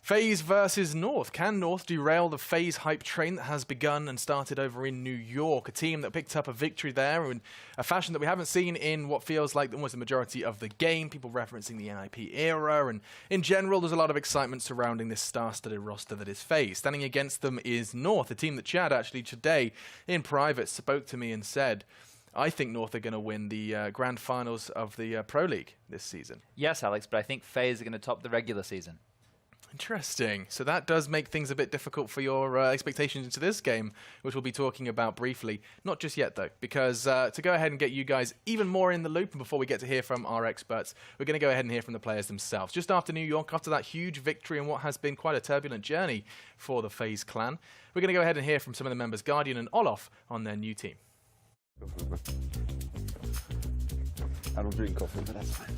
FaZe versus North. Can North derail the FaZe hype train that has begun and started over in New York? A team that picked up a victory there in a fashion that we haven't seen in what feels like almost the majority of the game. People referencing the NIP era, and in general, there's a lot of excitement surrounding this star-studded roster that is FaZe. Standing against them is North, a team that Chad actually today in private spoke to me and said, I think North are going to win the grand finals of the Pro League this season. Yes, Alex, but I think FaZe are going to top the regular season. Interesting. So that does make things a bit difficult for your expectations into this game, which we'll be talking about briefly. Not just yet, though, because to go ahead and get you guys even more in the loop, and before we get to hear from our experts, we're going to go ahead and hear from the players themselves. Just after New York, after that huge victory and what has been quite a turbulent journey for the FaZe clan, we're going to go ahead and hear from some of the members, Guardian and Olof, on their new team. I don't drink coffee, but that's fine.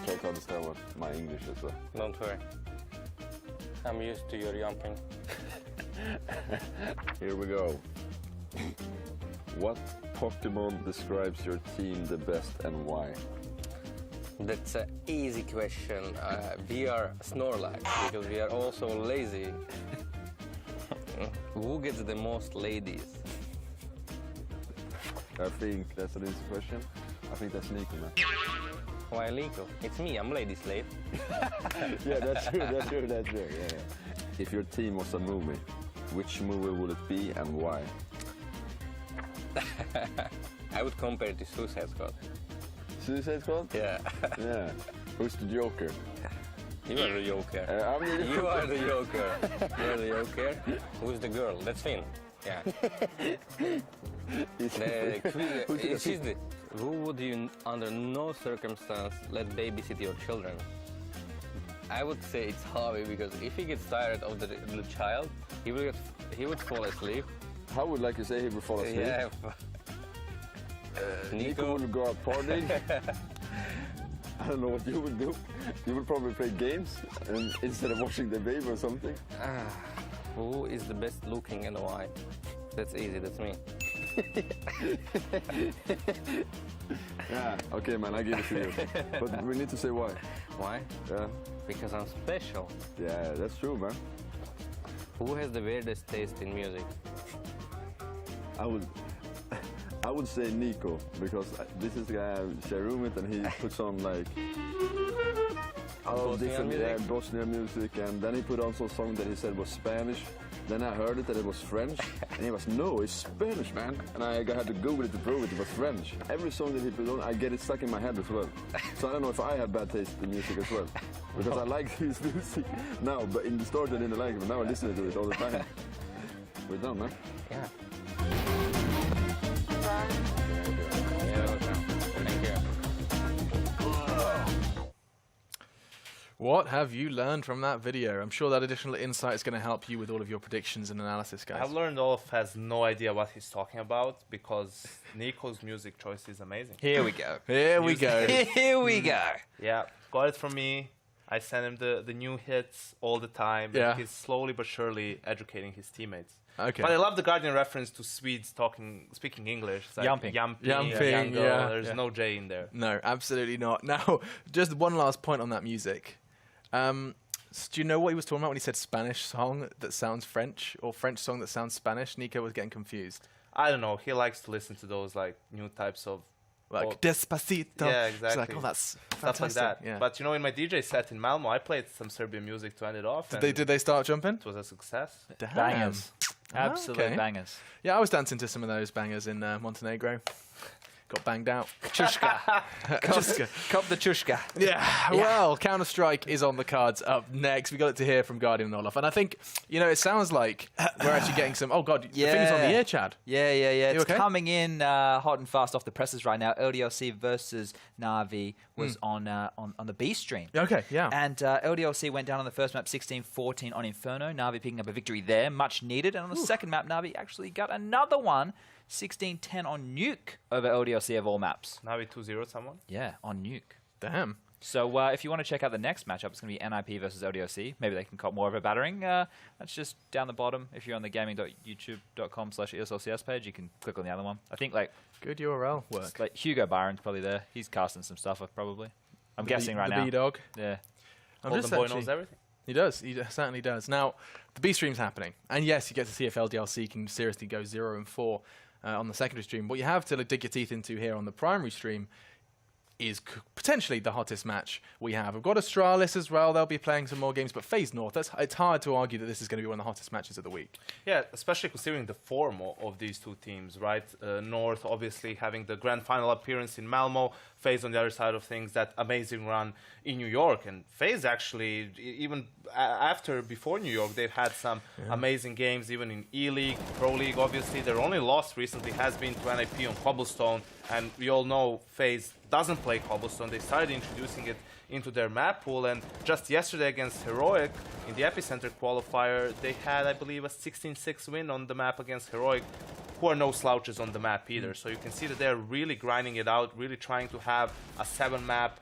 Try to understand what my English is. Don't worry. I'm used to your jumping. Here we go. What Pokemon describes your team the best and why? That's an easy question. We are Snorlax because we are also lazy. Who gets the most ladies? I think that's an easy question. I think that's Nico, man. Why Nico? It's me, I'm lady slave. Yeah, that's true, that's true, that's true. Yeah, yeah. If your team was a movie, which movie would it be and why? I would compare it to Suicide Squad. Suicide Squad? Yeah. Yeah. Who's the Joker? You are the Joker. I'm the You are the Joker. You are the Joker. Who's the girl? That's Finn. Yeah. Who would you, under no circumstance, let babysit your children? I would say it's Harvey, because if he gets tired of the child, he would fall asleep. How would like you say he would fall asleep? Yeah. Nico would go out partying. I don't know what you would do. You would probably play games and instead of watching the baby or something. Who is the best looking and why? That's easy, that's me. Yeah, okay man, I give it to you. But we need to say why. Why? Yeah. Because I'm special. Yeah, that's true, man. Who has the weirdest taste in music? I would say Nico, because this is the guy I share room with, and he puts on like all different Bosnian music, and then he put on some song that he said was Spanish. Then I heard it that it was French, and he was, no, it's Spanish, man. And I had to Google it to prove it was French. Every song that he put on, I get it stuck in my head as well. So I don't know if I have bad taste in music as well, because I like his music now, but in the start I didn't like it, but now I listen to it all the time. We're done, man. Yeah. Thank you. What have you learned from that video? I'm sure that additional insight is going to help you with all of your predictions and analysis, guys. I've learned Olaf has no idea what he's talking about, because Nico's music choice is amazing. Here we go. Here we go. Here we go. Yeah, got it from me. I send him the new hits all the time. Yeah. He's slowly but surely educating his teammates. Okay. But I love the Guardian reference to Swedes speaking English. It's like Jumping. Jumping, yeah. There's no J in there. No, absolutely not. Now, just one last point on that music. Do you know what he was talking about when he said Spanish song that sounds French, or French song that sounds Spanish? Nico was getting confused. I don't know. He likes to listen to those like new types of like Despacito. Yeah, exactly. He's like, oh, that's fantastic. Stuff like that. Yeah. But you know, in my DJ set in Malmo, I played some Serbian music to end it off. Did they start jumping? It was a success. Damn. Bangers. Absolute Okay. bangers. Yeah, I was dancing to some of those bangers in Montenegro. Got banged out. Chushka. Cop the chushka. Yeah, well, Counter-Strike is on the cards up next. We got it to hear from Guardian and Olaf. And I think, you know, it sounds like we're actually getting some... Oh, God, the thing's on the ear, Chad. Yeah. It's okay? coming in hot and fast off the presses right now. LDLC versus Na'Vi was on the B stream. Okay, yeah. And LDLC went down on the first map 16-14 on Inferno. Na'Vi picking up a victory there, much needed. And on the second map, Na'Vi actually got another one, 16-10 on Nuke over LDLC of all maps. Now we 2-0 someone. Yeah, on Nuke. Damn. So if you want to check out the next matchup, it's going to be NIP versus LDLC. Maybe they can cop more of a battering. That's just down the bottom. If you're on the gaming.youtube.com/ESLCS page, you can click on the other one. I think like good URL work. Like Hugo Byron's probably there. He's casting some stuff probably. I'm guessing right now. The B-Dog. Yeah. Golden Boy knows everything. He does. He certainly does. Now, the B stream's happening. And yes, you get to see if LDLC can seriously go 0-4 on the secondary stream. What you have to dig your teeth into here on the primary stream is potentially the hottest match we have. We've got Astralis as well. They'll be playing some more games, but FaZe North, it's hard to argue that this is going to be one of the hottest matches of the week. Yeah, especially considering the form of these two teams, right? North obviously having the grand final appearance in Malmo, FaZe on the other side of things, that amazing run in New York. And FaZe actually, even before New York, they've had some amazing games, even in E-League, Pro League, obviously. Their only loss recently has been to NIP on Cobblestone, and we all know FaZe doesn't play Cobblestone. They started introducing it into their map pool, and just yesterday against Heroic in the Epicenter qualifier, they had, I believe, a 16-6 win on the map against Heroic, who are no slouches on the map either. So you can see that they're really grinding it out, really trying to have a 7-map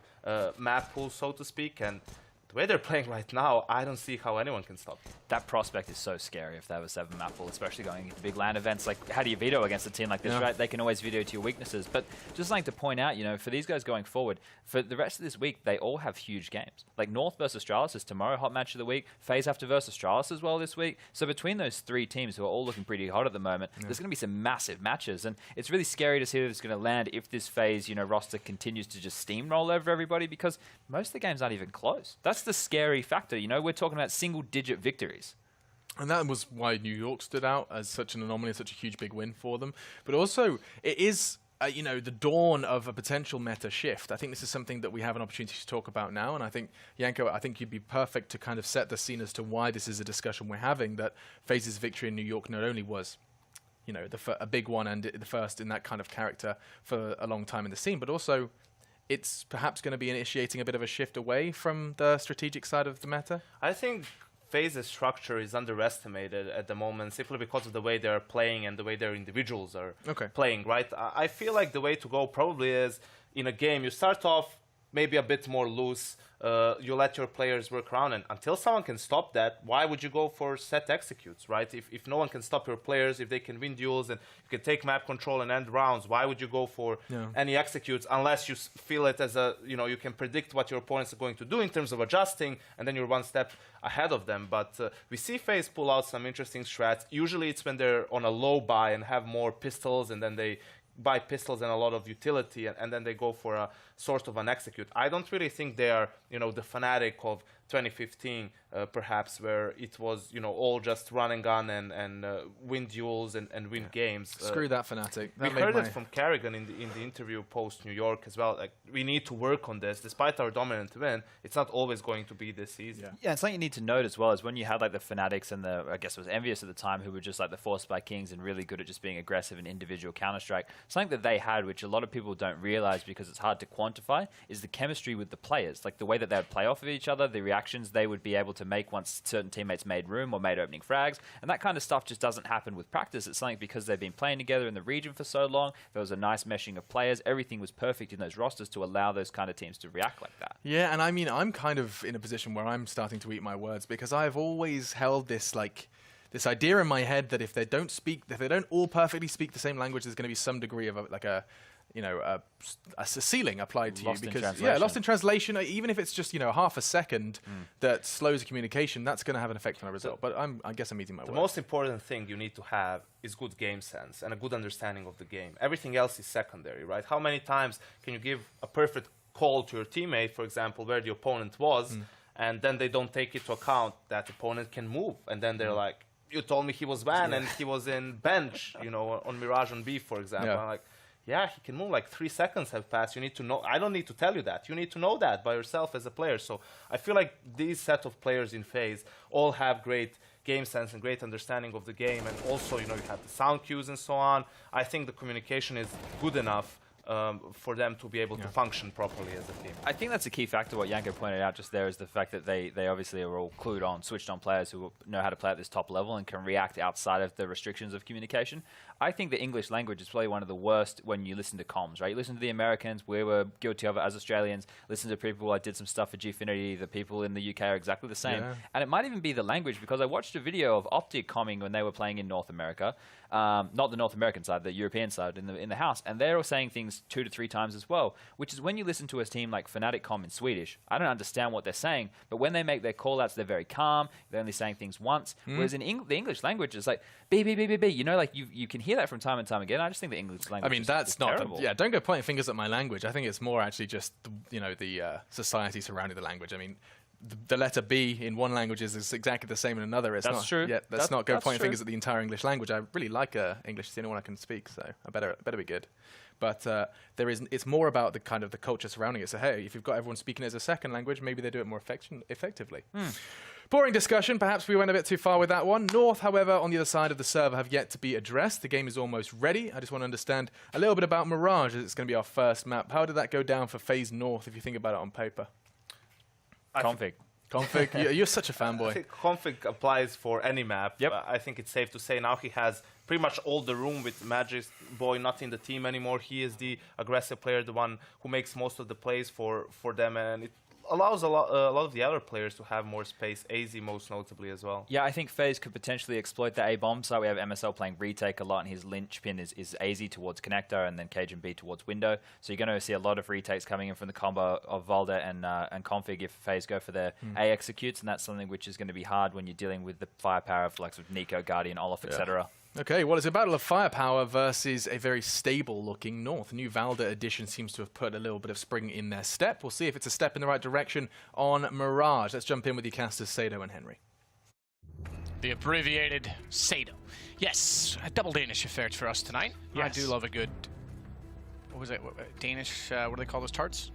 map pool, so to speak, and the way they're playing right now, I don't see how anyone can stop them. That prospect is so scary if they have a 7-map pool, especially going into big LAN events. Like, how do you veto against a team like this, right? They can always veto to your weaknesses. But just like to point out, you know, for these guys going forward, for the rest of this week, they all have huge games. Like North versus Astralis is tomorrow, hot match of the week. FaZe have to versus Astralis as well this week. So between those three teams who are all looking pretty hot at the moment, there's going to be some massive matches. And it's really scary to see that it's going to land if this FaZe, you know, roster continues to just steamroll over everybody, because most of the games aren't even close. That's the scary factor. You know, we're talking about single-digit victories. And that was why New York stood out as such an anomaly, such a huge big win for them. But also, it is, you know, the dawn of a potential meta shift. I think this is something that we have an opportunity to talk about now. And I think, Yanko, I think you'd be perfect to kind of set the scene as to why this is a discussion we're having, that FaZe's victory in New York not only was, you know, a big one and the first in that kind of character for a long time in the scene, but also it's perhaps going to be initiating a bit of a shift away from the strategic side of the meta. I think FaZe's structure is underestimated at the moment, simply because of the way they're playing and the way their individuals are playing, right? I feel like the way to go probably is, in a game, you start off maybe a bit more loose, you let your players work around, and until someone can stop that, why would you go for set executes, right? If no one can stop your players, if they can win duels and you can take map control and end rounds, why would you go for any executes unless you feel it as a, you know, you can predict what your opponents are going to do in terms of adjusting, and then you're one step ahead of them. But we see FaZe pull out some interesting strats. Usually it's when they're on a low buy and have more pistols, and then they buy pistols and a lot of utility, and then they go for a sort of an execute. I don't really think they are, you know, the fanatic of 2015, perhaps, where it was, you know, all just run and gun and win duels and win games. Screw that fanatic. We heard it from Carrigan in the interview post New York as well. Like, we need to work on this. Despite our dominant win, it's not always going to be this easy. Yeah, and something you need to note as well is when you had like the fanatics and the, I guess it was Envious at the time, who were just like the Force by Kings and really good at just being aggressive and individual Counter-Strike. Something that they had, which a lot of people don't realize because it's hard to quantify, is the chemistry with the players. Like the way that they would play off of each other, the reactions they would be able to make once certain teammates made room or made opening frags. And that kind of stuff just doesn't happen with practice. It's something because they've been playing together in the region for so long. There was a nice meshing of players. Everything was perfect in those rosters to allow those kind of teams to react like that. Yeah, and I mean, I'm kind of in a position where I'm starting to eat my words, because I've always held this, like, this idea in my head that if they don't all perfectly speak the same language, there's going to be some degree of a ceiling applied to you, because lost in translation, even if it's just, you know, half a second that slows the communication, that's going to have an effect on the result. But I guess I'm eating my words. The most important thing you need to have is good game sense and a good understanding of the game. Everything else is secondary, right? How many times can you give a perfect call to your teammate, for example, where the opponent was, and then they don't take into account that opponent can move, and then they're like, you told me he was van and he was in bench, you know, on Mirage on B, for example. I'm like, yeah, he can move. Like 3 seconds have passed. You need to know. I don't need to tell you that. You need to know that by yourself as a player. So I feel like these set of players in FaZe all have great game sense and great understanding of the game. And also, you know, you have the sound cues and so on. I think the communication is good enough for them to be able to function properly as a team. I think that's a key factor. What Yanko pointed out just there is the fact that they obviously are all clued on, switched on players who know how to play at this top level and can react outside of the restrictions of communication. I think the English language is probably one of the worst when you listen to comms, right? You listen to the Americans, we were guilty of it as Australians, listen to people, I did some stuff for Gfinity, the people in the UK are exactly the same. And it might even be the language, because I watched a video of Optic comming when they were playing in North America, not the North American side, the European side in the house, and they're all saying things things 2 to 3 times as well, which is when you listen to a team like Fnatic.com in Swedish, I don't understand what they're saying, but when they make their call-outs, they're very calm, they're only saying things once, whereas in the English language, it's like, B, B, B, B, B, you know, like you can hear that from time and time again. I just think the English language is not terrible. yeah, don't go pointing fingers at my language. I think it's more actually just, the society surrounding the language. I mean, the letter B in one language is exactly the same in another. It's that's not, true. Yeah, let's not go that's pointing true. fingers at the entire English language. I really like English. It's the only one I can speak, so I better be good. But it's more about the kind of the culture surrounding it. So hey, if you've got everyone speaking it as a second language, maybe they do it more effectively. Boring discussion. Perhaps we went a bit too far with that one. North, however, on the other side of the server have yet to be addressed. The game is almost ready. I just want to understand a little bit about Mirage, as it's going to be our first map. How did that go down for FaZe North, if you think about it on paper? Config. You're such a fanboy. I think config applies for any map. Yep. I think it's safe to say now he has pretty much all the room with Magic Boy not in the team anymore. He is the aggressive player, the one who makes most of the plays for them, and it allows a lot of the other players to have more space. AZ most notably as well. Yeah, I think FaZe could potentially exploit the A-bomb side. We have MSL playing retake a lot, and his linchpin is AZ towards connector and then Cajun B towards window. So you're going to see a lot of retakes coming in from the combo of Valda and Config if FaZe go for their A executes, and that's something which is going to be hard when you're dealing with the firepower of like Nico, Guardian, Olaf, etc. Okay, well, it's a battle of firepower versus a very stable-looking North. New Valda edition seems to have put a little bit of spring in their step. We'll see if it's a step in the right direction on Mirage. Let's jump in with your casters, Sado and Henry. The abbreviated Sado. Yes, a double Danish affair for us tonight. Yes. I do love a good, what was it, Danish, what do they call those tarts?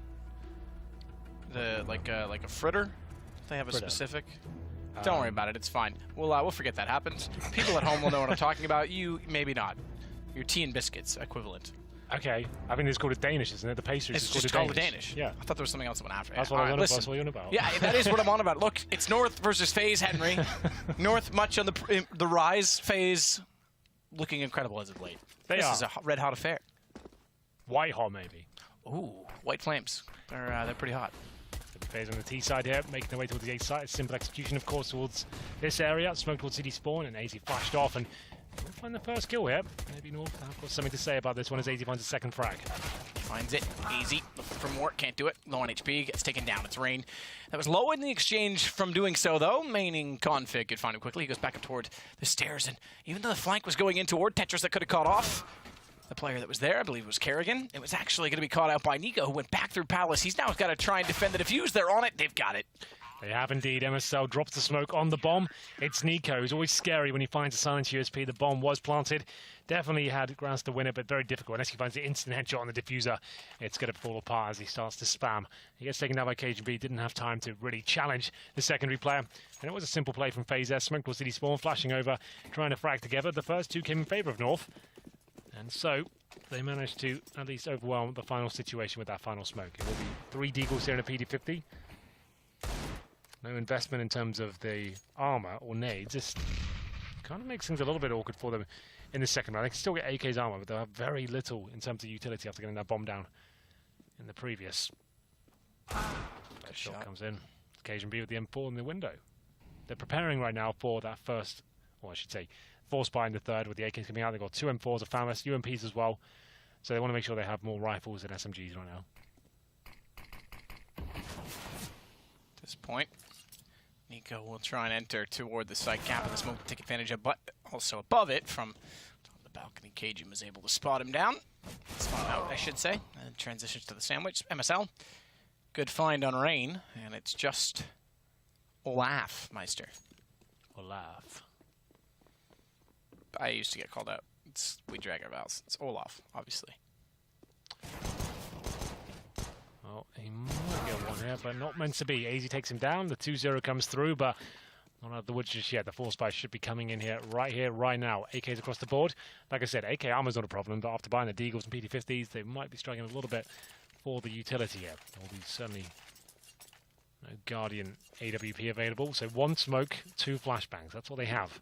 Like a fritter? They have a specific... Don't worry about it. It's fine. We'll forget that happened. People at home will know what I'm talking about. You, maybe not. Your tea and biscuits equivalent. Okay. I think it's called a Danish, isn't it? The pastries It's is just called called a Danish. Yeah. I thought there was something else that went after it. That's what you're on about. Yeah, that is what I'm on about. Look, it's North versus FaZe, Henry. North much on the rise. FaZe looking incredible as of late. This is a red hot affair. White hot, maybe. Ooh, white flames. They're pretty hot. FaZe on the T side here, making their way towards the A side. Simple execution, of course, towards this area. Smoke towards city spawn, and AZ flashed off, and we'll find the first kill here. Maybe North have got something to say about this one as AZ finds a second frag. Finds it. Easy. Looking for more. Can't do it. Low on HP. Gets taken down. It's Rain. That was low in the exchange from doing so, though. Maining Config could find him quickly. He goes back up toward the stairs, and even though the flank was going in toward Tetris that could have caught off the player that was there, I believe it was Kerrigan, it was actually going to be caught out by Nico, who went back through Palace. He's now got to try and defend the defuse. They're on it. They've got it. They have indeed. MSL drops the smoke on the bomb. It's Nico. It's always scary when he finds a silent USP. The bomb was planted. Definitely had grounds to win it, but very difficult. Unless he finds the instant headshot on the diffuser, it's going to fall apart as he starts to spam. He gets taken down by Cajun B. Didn't have time to really challenge the secondary player. And it was a simple play from FaZe there. Smoke towards city spawn, flashing over, trying to frag together. The first two came in favor of North. And so they managed to at least overwhelm the final situation with that final smoke. It will be 3 deagles here in a PD50. No investment in terms of the armor or nades. Just kind of makes things a little bit awkward for them in the second round. They can still get AK's armor, but they'll have very little in terms of utility after getting that bomb down in the previous. That shot comes in. Cajun B with the M4 in the window. They're preparing right now for that first, or I should say, force buy in the third with the AKs coming out. They've got 2 M4s, a FAMAS, UMPs as well. So they want to make sure they have more rifles and SMGs right now. At this point, Nico will try and enter toward the side cap of the smoke to take advantage of, but also above it from the balcony. Cajun was able to spot him down. Spot him out, I should say. And transitions to the sandwich. MSL. Good find on Rain, and it's just Olaf, Meister. Olaf. I used to get called out. We drag our vowels. It's Olaf, obviously. Well, he might get one here, but not meant to be. AZ takes him down. The 2-0 comes through, but not out of the woods just yet. The force buy should be coming in here, right now. AKs across the board. Like I said, AK armor's not a problem, but after buying the Deagles and PD50s, they might be struggling a little bit for the utility here. There will be certainly no Guardian AWP available. So 1 smoke, 2 flashbangs. That's what they have.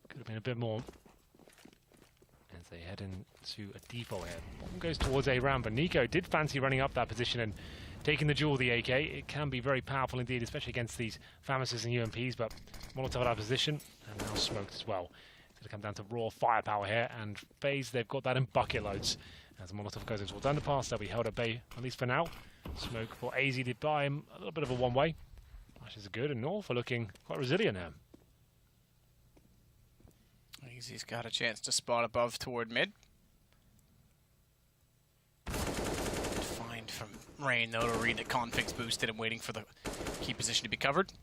Could have been a bit more as they head into a default here. Bomb goes towards A round, but Nico did fancy running up that position and taking the duel of the AK. It can be very powerful indeed, especially against these FAMASs and UMPs, but Molotov at our position, and now smoked as well. It's going to come down to raw firepower here, and FaZe, they've got that in bucket loads. As Molotov goes into towards underpass, they'll be held at bay, at least for now. Smoke for AZ to buy him a little bit of a one-way. Flashes are good, and North are looking quite resilient now. Easy's got a chance to spot above toward mid. Find from Rain, though, to read that Config's boosted and waiting for the key position to be covered.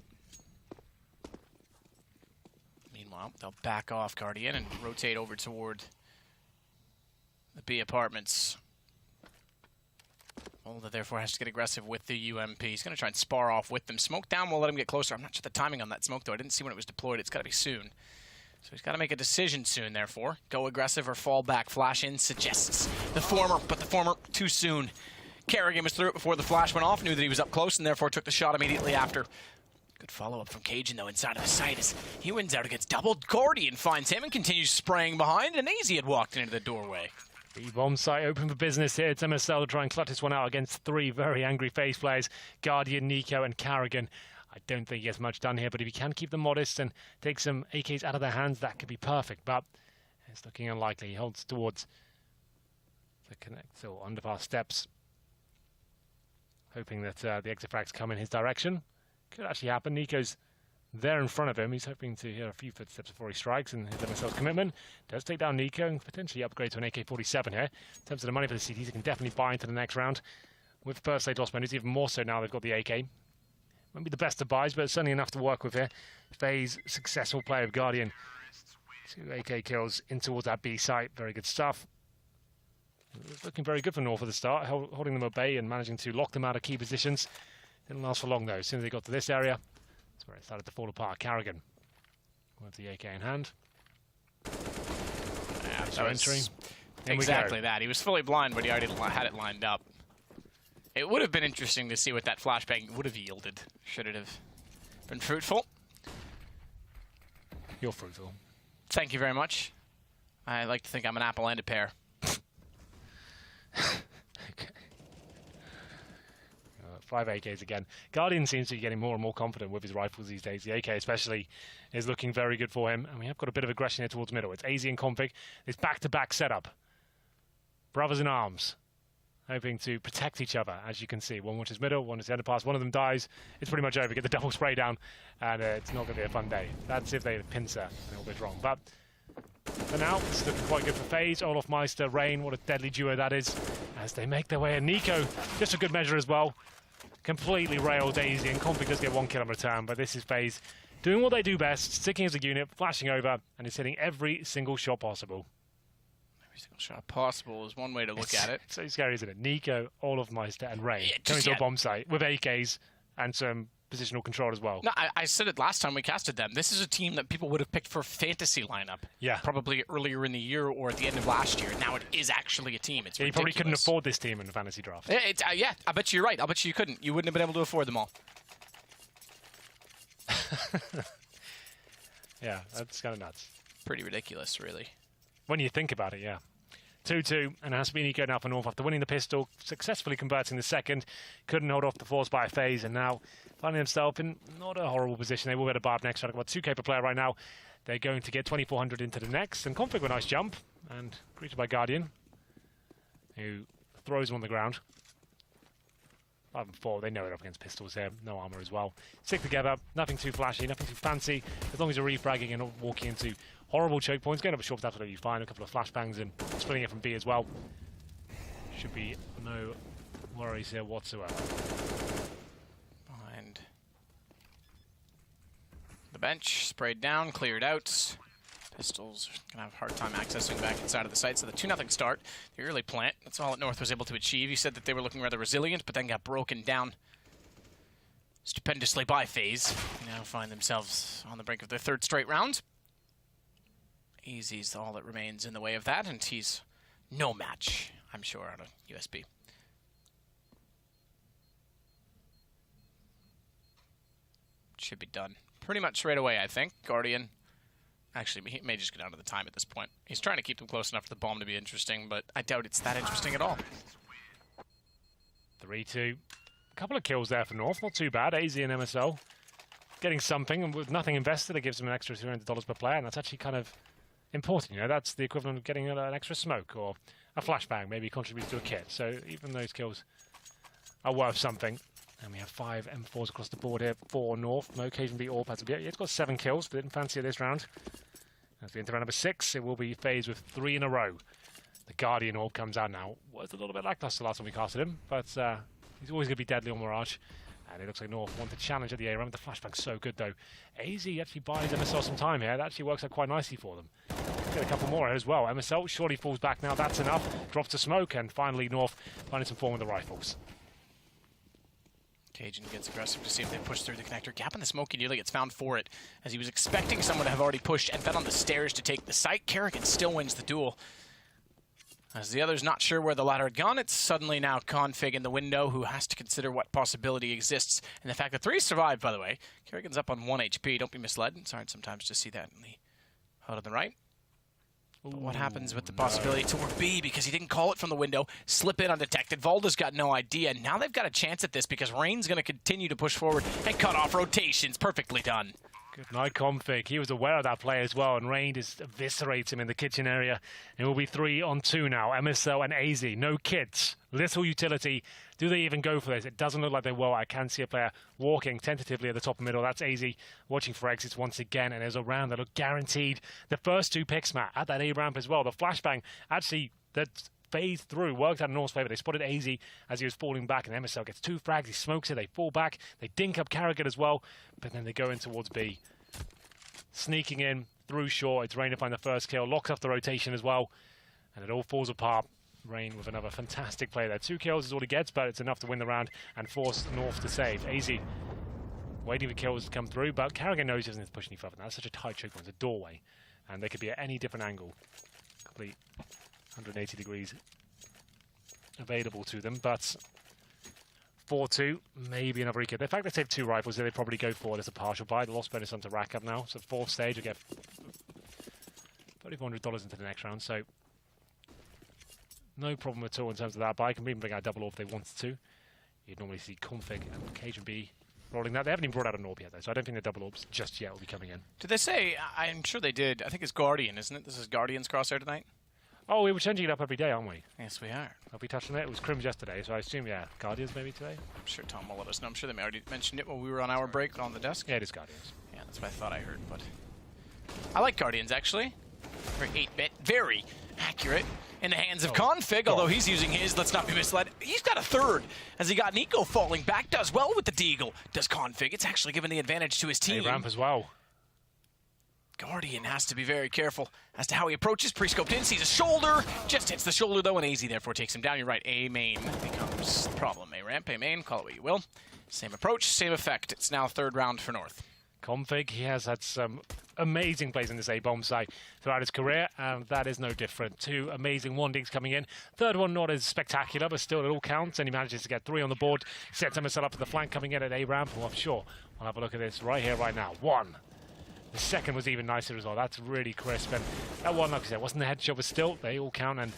Meanwhile, they'll back off Guardian and rotate over toward the B apartments. Olda therefore has to get aggressive with the UMP. He's going to try and spar off with them. Smoke down will let him get closer. I'm not sure the timing on that smoke, though. I didn't see when it was deployed. It's got to be soon. So he's got to make a decision soon, therefore. Go aggressive or fall back. Flash in suggests the former, but the former too soon. Kerrigan was through it before the flash went off, knew that he was up close, and therefore took the shot immediately after. Good follow-up from Cajun, though, inside of the site as he wins out against doubled. Guardian finds him and continues spraying behind, and AZ had walked into the doorway. The bomb site open for business here. It's MSL to try and clutch this one out against three very angry FaZe players, Guardian, Nico, and Kerrigan. I don't think he gets much done here, but if he can keep them modest and take some AKs out of their hands, that could be perfect. But it's looking unlikely. He holds towards the connect, so underpass steps, hoping that the exit frags come in his direction. Could actually happen. Nico's there in front of him. He's hoping to hear a few footsteps before he strikes, and his MSL's commitment does take down Nico and potentially upgrade to an AK-47 here. In terms of the money for the CDs, he can definitely buy into the next round. With first aid loss menus, even more so now they've got the AK. Won't be the best of buys, but it's certainly enough to work with here. FaZe, successful play of Guardian. 2 AK kills in towards that B site. Very good stuff. It's looking very good for North at the start, holding them at bay and managing to lock them out of key positions. Didn't last for long, though. As soon as they got to this area, that's where it started to fall apart. Kerrigan with the AK in hand. Yeah, so entering. Exactly that. He was fully blind, but he already had it lined up. It would have been interesting to see what that flashbang would have yielded, should it have been fruitful. You're fruitful. Thank you very much. I like to think I'm an apple and a pear. Okay. 5 AKs again. Guardian seems to be getting more and more confident with his rifles these days. The AK especially is looking very good for him. And we have got a bit of aggression here towards middle. It's AZ and Config. This back-to-back setup. Brothers in arms. Hoping to protect each other, as you can see. One watches middle, one is the underpass. One of them dies. It's pretty much over. Get the double spray down. And it's not going to be a fun day. That's if they pincer a little bit wrong. But for now, it's looking quite good for FaZe. Olaf Meister, Rain, what a deadly duo that is. As they make their way. And Nico, just a good measure as well. Completely railed AZ, and Config does get 1 kill in return, but this is FaZe doing what they do best, sticking as a unit, flashing over, and is hitting every single shot possible. Every single shot possible is one way to look at it. So scary, isn't it? Nico, Olaf Meister, and Rain coming Yeah, to a bomb site with AKs and some positional control as well. No, I said it last time we casted them. This is a team that people would have picked for fantasy lineup. Yeah. Probably earlier in the year or at the end of last year. Now it is actually a team. It's you probably couldn't afford this team in the fantasy draft. Yeah, I bet you're right. I bet you couldn't. You wouldn't have been able to afford them all. Yeah, that's kind of nuts. Pretty ridiculous, really. When you think about it, yeah. 2-2, and it has to be Nico now for North after winning the pistol, successfully converting the second. Couldn't hold off the force by FaZe, and now finding himself in not a horrible position. They will get a barb next. I've got 2K per player right now. They're going to get 2,400 into the next, and Config with a nice jump, and greeted by Guardian, who throws him on the ground. 5 and 4, they know it up against pistols here. No armor as well. Stick together, nothing too flashy, nothing too fancy, as long as you're refragging and not walking into horrible choke points. Going up a short, that's what you find. A couple of flashbangs and splitting it from B as well. Should be no worries here whatsoever. Behind the bench, sprayed down, cleared out. Pistols are going to have a hard time accessing back inside of the site. So the 2-0 start, the early plant, that's all that North was able to achieve. You said that they were looking rather resilient, but then got broken down stupendously by FaZe. They now find themselves on the brink of their 3rd straight round. Easy's all that remains in the way of that, and he's no match, I'm sure, on a USB. Should be done pretty much right away, I think. Guardian, actually, he may just go down to the time at this point. He's trying to keep them close enough for the bomb to be interesting, but I doubt it's that interesting at all. 3-2. A couple of kills there for North, not too bad. AZ and MSL getting something, and with nothing invested, it gives them an extra $300 per player, and that's actually kind of important. You know, that's the equivalent of getting an extra smoke or a flashbang maybe contributes to a kit. So even those kills are worth something. And we have 5 M4s across the board here for North. No occasion beat AWP as of yet. It's got 7 kills, but didn't fancy it this round. As we enter round number 6, it will be FaZe with 3 in a row. The Guardian AWP comes out now. Was a little bit lackluster last time we casted him, but he's always going to be deadly on Mirage. And it looks like North want to challenge at the A round. The flashbang's so good though. AZ actually buys MSL some time here. That actually works out quite nicely for them. Get a couple more as well. MSL surely falls back now. That's enough. Drops to smoke, and finally North finding some form with the rifles. Cajun gets aggressive to see if they push through the connector. Gap in the smoke, he nearly gets found for it, as he was expecting someone to have already pushed and been on the stairs to take the site. Kerrigan still wins the duel. As the other's not sure where the ladder had gone, it's suddenly now Config in the window, who has to consider what possibility exists. And the fact that 3 survived, by the way. Kerrigan's up on 1 HP. Don't be misled. It's hard sometimes to see that in the HUD on the right. But what happens with the possibility toward B, because he didn't call it from the window, slip in undetected. Valda's got no idea. Now they've got a chance at this because Rain's going to continue to push forward and cut off rotations. Perfectly done. Good night, Config. He was aware of that play as well, and Rain just eviscerates him in the kitchen area. It will be 3 on 2 now. MSL and AZ. No kits. Little utility. Do they even go for this? It doesn't look like they will. I can see a player walking tentatively at the top of middle. That's AZ watching for exits once again, and there's a round that look guaranteed. The first 2 picks, Matt, at that A ramp as well. The flashbang actually that phased through, worked out in North's favour. They spotted AZ as he was falling back, and MSL gets 2 frags. He smokes it. They fall back. They dink up Kerrigan as well, but then they go in towards B. Sneaking in through short. It's Rain to find the first kill. Locks up the rotation as well, and it all falls apart. Rain with another fantastic play there. 2 kills is all he gets, but it's enough to win the round and force North to save. AZ waiting for kills to come through, but Kerrigan knows he doesn't need to push any further. That's such a tight choke point. It's a doorway, and they could be at any different angle. Complete 180 degrees available to them, but 4-2, maybe another re-kill. The fact they take 2 rifles, they probably go for it as a partial buy. The loss bonus on to rack up now, so 4th stage will get $3,400 into the next round, so no problem at all in terms of that buy. I can even bring out a double AWP if they wanted to. You'd normally see Config and Cajun B rolling that. They haven't even brought out an AWP yet, though, so I don't think the double AWPs just yet will be coming in. Did they say? I'm sure they did. I think it's Guardian, isn't it? This is Guardian's crosshair tonight? Oh, we were changing it up every day, aren't we? Yes, we are. Have we touched on it? It was Crims yesterday, so I assume, yeah, Guardians maybe today? I'm sure Tom will let us know. I'm sure they may already mentioned it when we were on our break on the desk. Yeah, it is Guardians. Yeah, that's what I thought I heard, but I like Guardians, actually. Very 8-bit, very accurate in the hands of Config, although he's using his, let's not be misled. He's got a 3rd, as he got Nico falling back. Does well with the deagle. Does Config. It's actually given the advantage to his team. A ramp as well. Guardian has to be very careful as to how he approaches. Pre-scoped in, sees a shoulder. Just hits the shoulder, though, and AZ therefore takes him down. You're right, A main becomes the problem. A ramp, A main, call it what you will. Same approach, same effect. It's now 3rd round for North. Config, he has had some amazing plays in this A-bomb site throughout his career, and that is no different. 2 amazing 1-digs coming in. 3rd one not as spectacular, but still it all counts, and he manages to get 3 on the board. Sets himself up for the flank coming in at A-ramp. Well, I'm sure we'll have a look at this right here, right now. 1. The second was even nicer as well. That's really crisp, and that one, like I said, wasn't the headshot, but still, they all count, and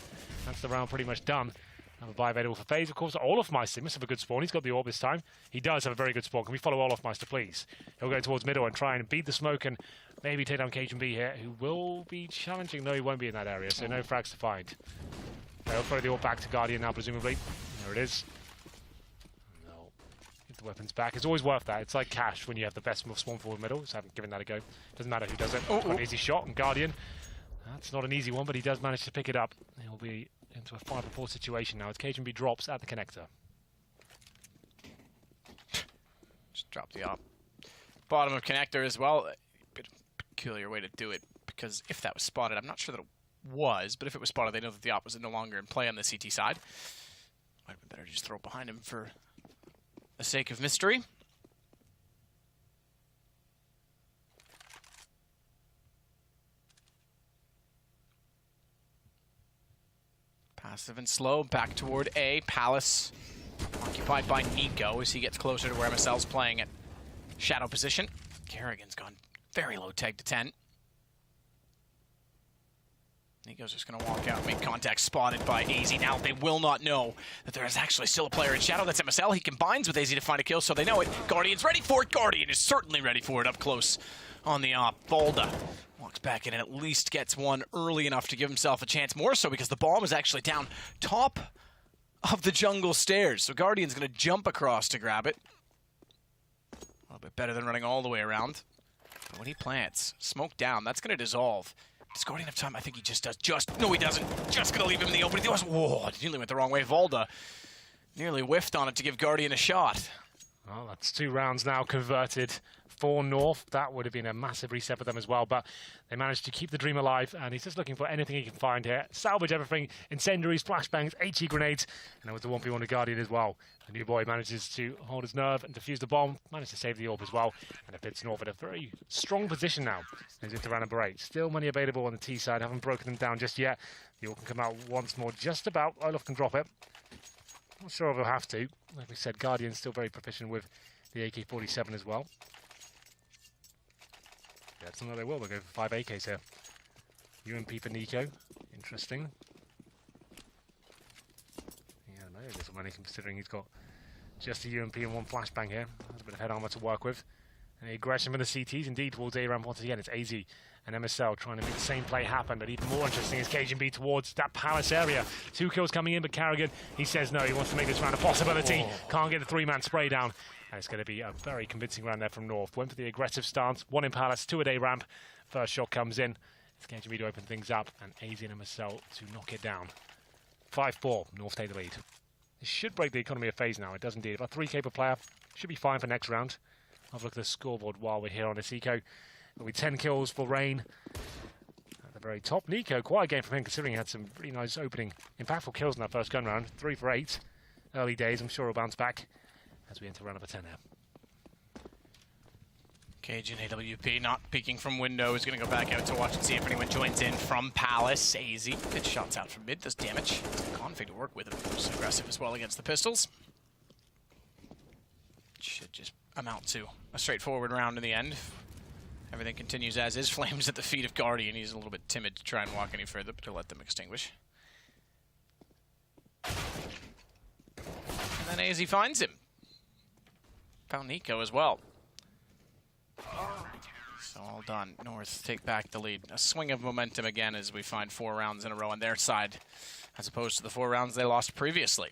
that's the round pretty much done. Have a buy available for FaZe, of course. Olofmeister must have a good spawn. He's got the AWP this time. He does have a very good spawn. Can we follow Olofmeister, please? He'll go towards middle and try and beat the smoke and maybe take down Cajun B here, who will be challenging. No, he won't be in that area, so no frags to find. They'll throw the AWP back to Guardian now, presumably. There it is. No. Get the weapons back. It's always worth that. It's like cash when you have the best spawn forward middle, so I haven't given that a go. Doesn't matter who does it. An easy shot, and Guardian. That's not an easy one, but he does manage to pick it up. He'll be into a 5-4 situation now as Cajun B drops at the connector. Just drop the op. Bottom of connector as well. A bit of a peculiar way to do it, because if that was spotted, I'm not sure that it was, but if it was spotted, they know that the op was no longer in play on the CT side. Might have been better to just throw it behind him for the sake of mystery. Passive and slow, back toward A. Palace occupied by Nico as he gets closer to where MSL's playing at shadow position. Kerrigan's gone very low tag to 10. Nico's just going to walk out, make contact, spotted by AZ. Now they will not know that there is actually still a player in shadow. That's MSL. He combines with AZ to find a kill, so they know it. Guardian's ready for it. Guardian is certainly ready for it up close on the op. Volda Walks back in and at least gets one early enough to give himself a chance. More so because the bomb is actually down top of the jungle stairs. So Guardian's going to jump across to grab it. A little bit better than running all the way around. But when he plants, smoke down, that's going to dissolve. Does Guardian have time? I think he just does. No, he doesn't. Just going to leave him in the open. He was, whoa, he nearly went the wrong way. Valda nearly whiffed on it to give Guardian a shot. Well, that's 2 rounds now converted for North. That would have been a massive reset for them as well, but they managed to keep the dream alive, and he's just looking for anything he can find here. Salvage everything, incendiaries, flashbangs, HE grenades, and there was the 1v1 to Guardian as well. The new boy manages to hold his nerve and defuse the bomb, managed to save the orb as well, and it puts North in a very strong position now. He's into round number 8. Still money available on the T side, haven't broken them down just yet. The orb can come out once more, just about. Olaf can drop it. Not sure if he'll have to. Like we said, Guardian's still very proficient with the AK-47 as well. Yeah, it's not they will. They'll go for 5 AKs here. UMP for Nico. Interesting. Yeah, no, there's money considering he's got just a UMP and 1 flashbang here. That's a bit of head armor to work with. And the aggression from the CTs, indeed, towards A-Ramp once again. It's AZ and MSL trying to make the same play happen, but even more interesting is KGB towards that palace area. 2 kills coming in, but Carrigan, he says no, he wants to make this round a possibility. Can't get the 3-man spray down. And it's going to be a very convincing round there from North. Went for the aggressive stance, 1 in palace, 2 at A-Ramp. First shot comes in. It's KGB to open things up, and AZ and MSL to knock it down. 5-4, North take the lead. This should break the economy of FaZe now, it does indeed. About 3k per player, should be fine for next round. I'll have a look at the scoreboard while we're here on this eco. It'll be 10 kills for Rain at the very top. Nico, quite a game from him considering he had some really nice opening, impactful kills in that first gun round. 3 for 8. Early days, I'm sure he'll bounce back as we enter round number 10 now. Cajun AWP not peeking from window is going to go back out to watch and see if anyone joins in from Palace. AZ, good shots out from mid, does damage. Config to work with him, just aggressive as well against the pistols. Should just amount to a straightforward round in the end. Everything continues as is. Flames at the feet of Guardian. He's a little bit timid to try and walk any further, but to let them extinguish. And then AZ finds him. Found Nico as well. So all done. North take back the lead. A swing of momentum again as we find 4 rounds in a row on their side, as opposed to the 4 rounds they lost previously.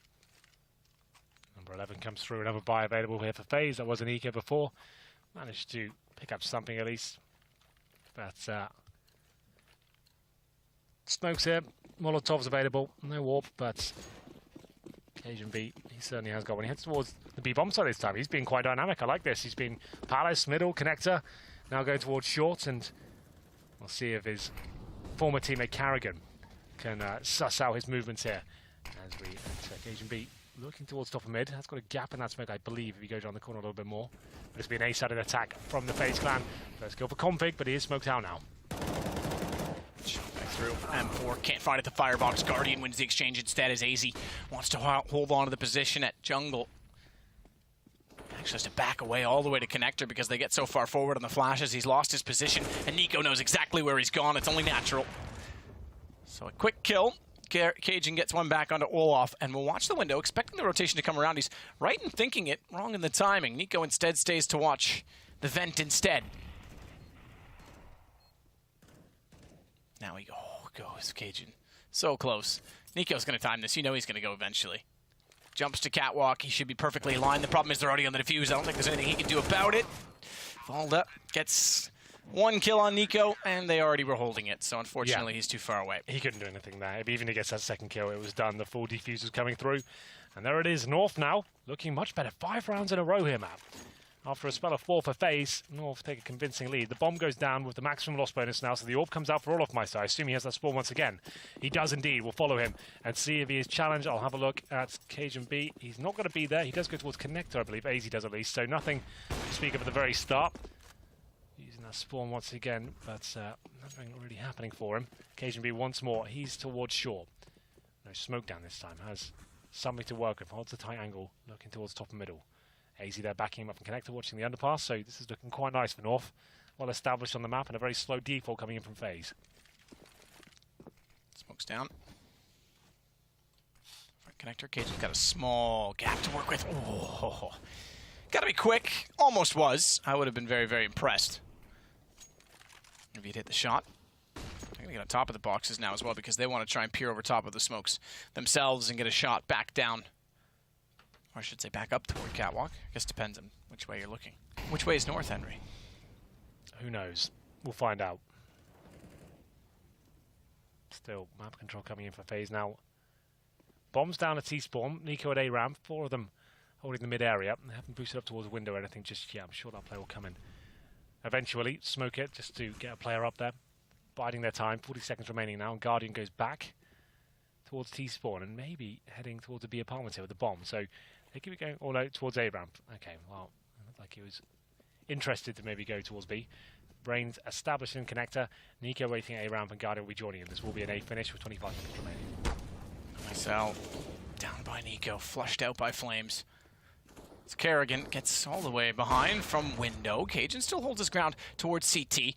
Number 11 comes through. Another buy available here for FaZe. That was an eco before. Managed to pick up something at least. But smokes here. Molotov's available. No warp, but Asian B, he certainly has got one. He heads towards the B-bomb side this time. He's been quite dynamic. I like this. He's been Palace, middle, connector. Now going towards short, and we'll see if his former teammate Carrigan can suss out his movements here. As we enter Asian B, looking towards top of mid. Has got a gap in that smoke, I believe, if he goes around the corner a little bit more. But it's been an A-sided attack from the FaZe clan. Let's go for config, but he is smoked out now. Back through. M4 can't find at the firebox. Guardian wins the exchange instead as AZ wants to hold on to the position at jungle. Actually has to back away all the way to connector because they get so far forward on the flashes. He's lost his position, and Nico knows exactly where he's gone. It's only natural. So a quick kill. Cajun gets one back onto Olaf, and we'll watch the window, expecting the rotation to come around. He's right in thinking it, wrong in the timing. Nico instead stays to watch the vent instead. Now he goes Cajun. So close. Nico's going to time this. You know he's going to go eventually. Jumps to catwalk. He should be perfectly aligned. The problem is they're already on the defuse. I don't think there's anything he can do about it. Valda gets 1 kill on Nico, and they already were holding it. So unfortunately, he's too far away. He couldn't do anything there. If even he gets that second kill, it was done. The full defuse was coming through. And there it is. North now looking much better. 5 rounds in a row here, Matt. After a spell of 4 for FaZe, North take a convincing lead. The bomb goes down with the maximum loss bonus now, so the orb comes out for Olaf Meister. I assume he has that spawn once again. He does indeed. We'll follow him and see if he is challenged. I'll have a look at Cajun B. He's not going to be there. He does go towards connector, I believe. AZ does at least, so nothing to speak of at the very start. Using that spawn once again, but nothing really happening for him. Cajun B once more. He's towards shore. No smoke down this time. Has something to work with. Holds a tight angle, looking towards top and middle. AZ there backing him up from connector, watching the underpass, so this is looking quite nice for North. Well established on the map, and a very slow default coming in from FaZe. Smokes down. Front connector. Cajun's got a small gap to work with. Oh, gotta be quick. Almost was. I would have been very, very impressed. If he'd hit the shot. They're going to get on top of the boxes now as well because they want to try and peer over top of the smokes themselves and get a shot back down. Or I should say back up toward Catwalk. I guess depends on which way you're looking. Which way is north, Henry? Who knows? We'll find out. Still, map control coming in for FaZe now. Bombs down at T-spawn. Nico at A-ramp. 4 of them holding the mid-area. They haven't boosted up towards the window or anything just yet. I'm sure that player will come in. Eventually, smoke it just to get a player up there. Biding their time. 40 seconds remaining now. And Guardian goes back towards T-spawn and maybe heading towards the B apartments here with the bomb. So they keep it going all out towards A-ramp. Okay, well, it looked like he was interested to maybe go towards B. Brains establishing connector. Nico waiting at A-ramp and Guardian will be joining him. This will be an A finish with 25 seconds remaining. Myself down by Nico, flushed out by Flames. As Kerrigan gets all the way behind from window. Cajun still holds his ground towards CT. He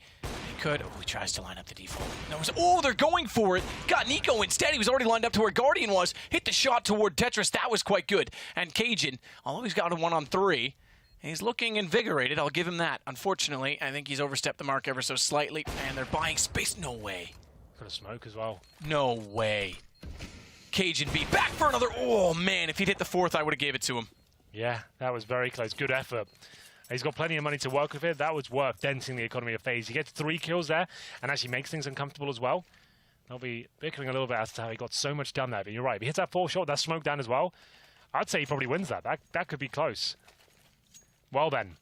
could. Oh, he tries to line up the default. Oh, they're going for it. Got Nico instead. He was already lined up to where Guardian was. Hit the shot toward Tetris. That was quite good. And Cajun, although he's got a 1-on-3, he's looking invigorated. I'll give him that. Unfortunately, I think he's overstepped the mark ever so slightly. And they're buying space. No way. Got a smoke as well. No way. Cajun B back for another. Oh, man. If he'd hit the 4th, I would have gave it to him. Yeah, that was very close. Good effort. He's got plenty of money to work with here. That was worth denting the economy of FaZe. He gets 3 kills there and actually makes things uncomfortable as well. They'll be bickering a little bit as to how he got so much done there. But you're right. If he hits that 4 shot, that smoke down as well, I'd say he probably wins that. That could be close. Well then.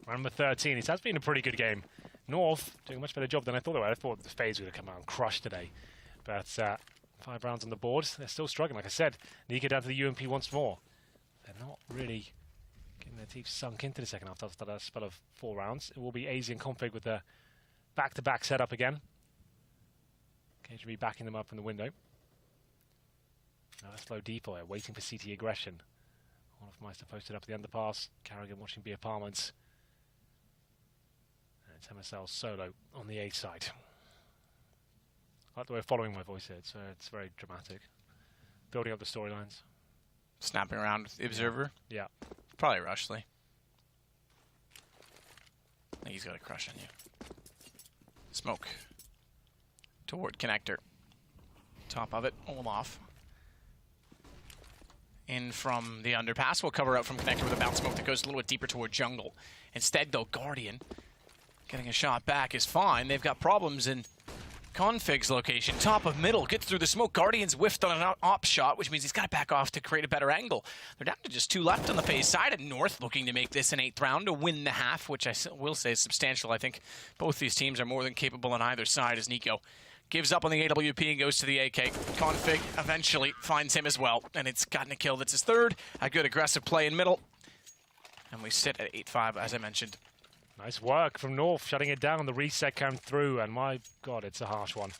Round number 13. It has been a pretty good game. North doing a much better job than I thought they would. I thought the FaZe would have come out and crushed today. But 5 rounds on the board. They're still struggling. Like I said, Nika down to the UMP once more. They're not really getting their teeth sunk into the second half after that spell of 4 rounds. It will be AZ and Config with the back-to-back setup again. Cage will be backing them up from the window. Now a slow default here, waiting for CT aggression. All of Meister posted up the underpass. Carrigan watching B apartments. And it's MSL solo on the A side. I like the way of following my voice here. It's very dramatic. Building up the storylines. Snapping around with the observer. Yeah. Probably Rushley. I think he's got a crush on you. Smoke. Toward connector. Top of it. Olaf. In from the underpass. We'll cover out from connector with a bounce smoke that goes a little bit deeper toward jungle. Instead, though, Guardian getting a shot back is fine. They've got problems in Config's location. Top of middle. Gets through the smoke. Guardian's whiffed on an op shot, which means he's got to back off to create a better angle. They're down to just 2 left on the FaZe side. And North looking to make this an 8th round to win the half, which I will say is substantial. I think both these teams are more than capable on either side as Nico gives up on the AWP and goes to the AK. Config eventually finds him as well. And it's gotten a kill. That's his 3rd. A good aggressive play in middle. And we sit at 8-5, as I mentioned. Nice work from North, shutting it down. The reset came through, and my God, it's a harsh one.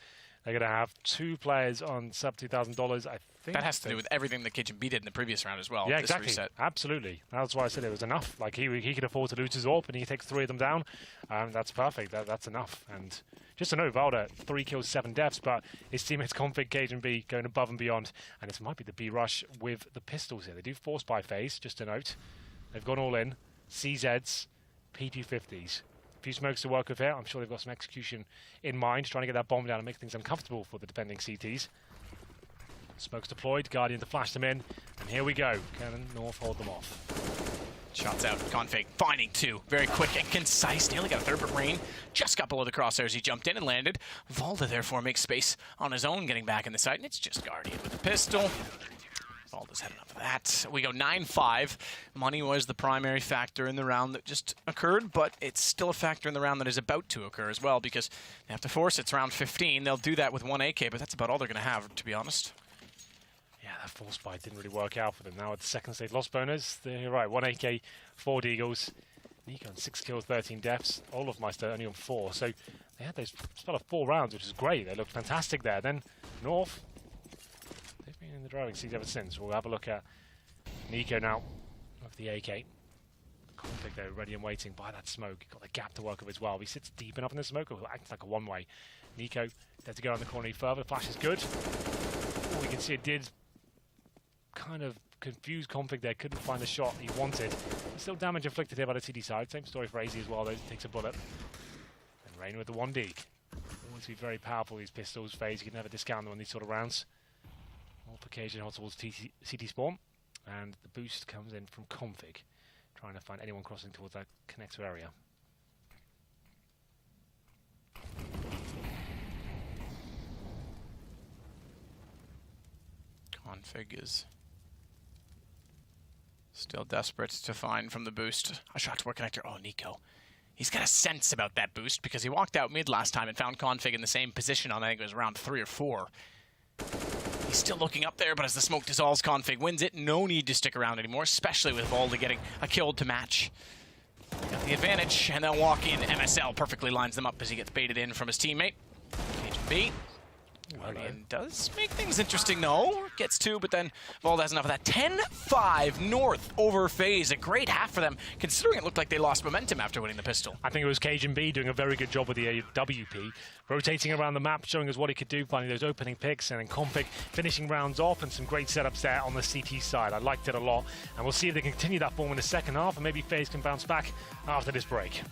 They're going to have 2 players on sub $2,000. I think that has to do with everything that Kitchen B did in the previous round as well. Yeah, this exactly. Reset. Absolutely. That's why I said it was enough. Like he could afford to lose his AWP, and he takes 3 of them down. That's perfect. That's enough. And just to know, Valda 3 kills, 7 deaths, but his teammates Config, Cage, and B going above and beyond. And this might be the B rush with the pistols here. They do force by FaZe, just to note. They've gone all in. CZs, PP50s. A few smokes to work with here. I'm sure they've got some execution in mind, trying to get that bomb down and make things uncomfortable for the defending CTs. Smokes deployed, Guardian to flash them in, and here we go. Cannon North hold them off. Shots out, Config finding 2. Very quick and concise. Nearly got a 3rd, but Rain just got below the crosshairs. He jumped in and landed. Valda therefore makes space on his own, getting back in the site, and it's just Guardian with the pistol. Valda's had enough of that. We go 9-5. Money was the primary factor in the round that just occurred, but it's still a factor in the round that is about to occur as well because they have to force it. It's round 15. They'll do that with 1 AK, but that's about all they're going to have, to be honest. Yeah, that force buy didn't really work out for them. Now at the second stage loss bonus, you're right, 1 AK, 4 Deagles. Nico on 6 kills, 13 deaths. Olofmeister only on 4. So they had those spell of 4 rounds, which is great. They looked fantastic there. Then North, they've been in the driving seat ever since. We'll have a look at Nico now with the AK. Config though, ready and waiting by that smoke. Got the gap to work with as well. He sits deep enough in the smoke, or acts like a one-way. Nico, there to go around the corner any further. Flash is good. Oh, we can see it did kind of confuse Config there. Couldn't find the shot he wanted. Still damage inflicted here by the TD side. Same story for AZ as well, though. Takes a bullet. And Rain with the 1D. Always be very powerful, these pistols. FaZe, you can never discount them on these sort of rounds. All for Cajun hot towards CT spawn. And the boost comes in from Config, trying to find anyone crossing towards that connector area. Config is still desperate to find from the boost a shot toward connector. Oh, Nico. He's got a sense about that boost because he walked out mid last time and found Config in the same position on, I think it was round 3 or 4. He's still looking up there, but as the smoke dissolves, Config wins it. No need to stick around anymore, especially with Volda getting a kill to match. Got the advantage, and they'll walk in. MSL perfectly lines them up as he gets baited in from his teammate. Cajun B. Guardian does make things interesting, though. Gets 2, but then Volda has enough of that. 10-5 North over FaZe. A great half for them, considering it looked like they lost momentum after winning the pistol. I think it was Cajun B doing a very good job with the WP, rotating around the map, showing us what he could do, finding those opening picks, and then Config finishing rounds off, and some great setups there on the CT side. I liked it a lot, and we'll see if they can continue that form in the second half, and maybe FaZe can bounce back after this break.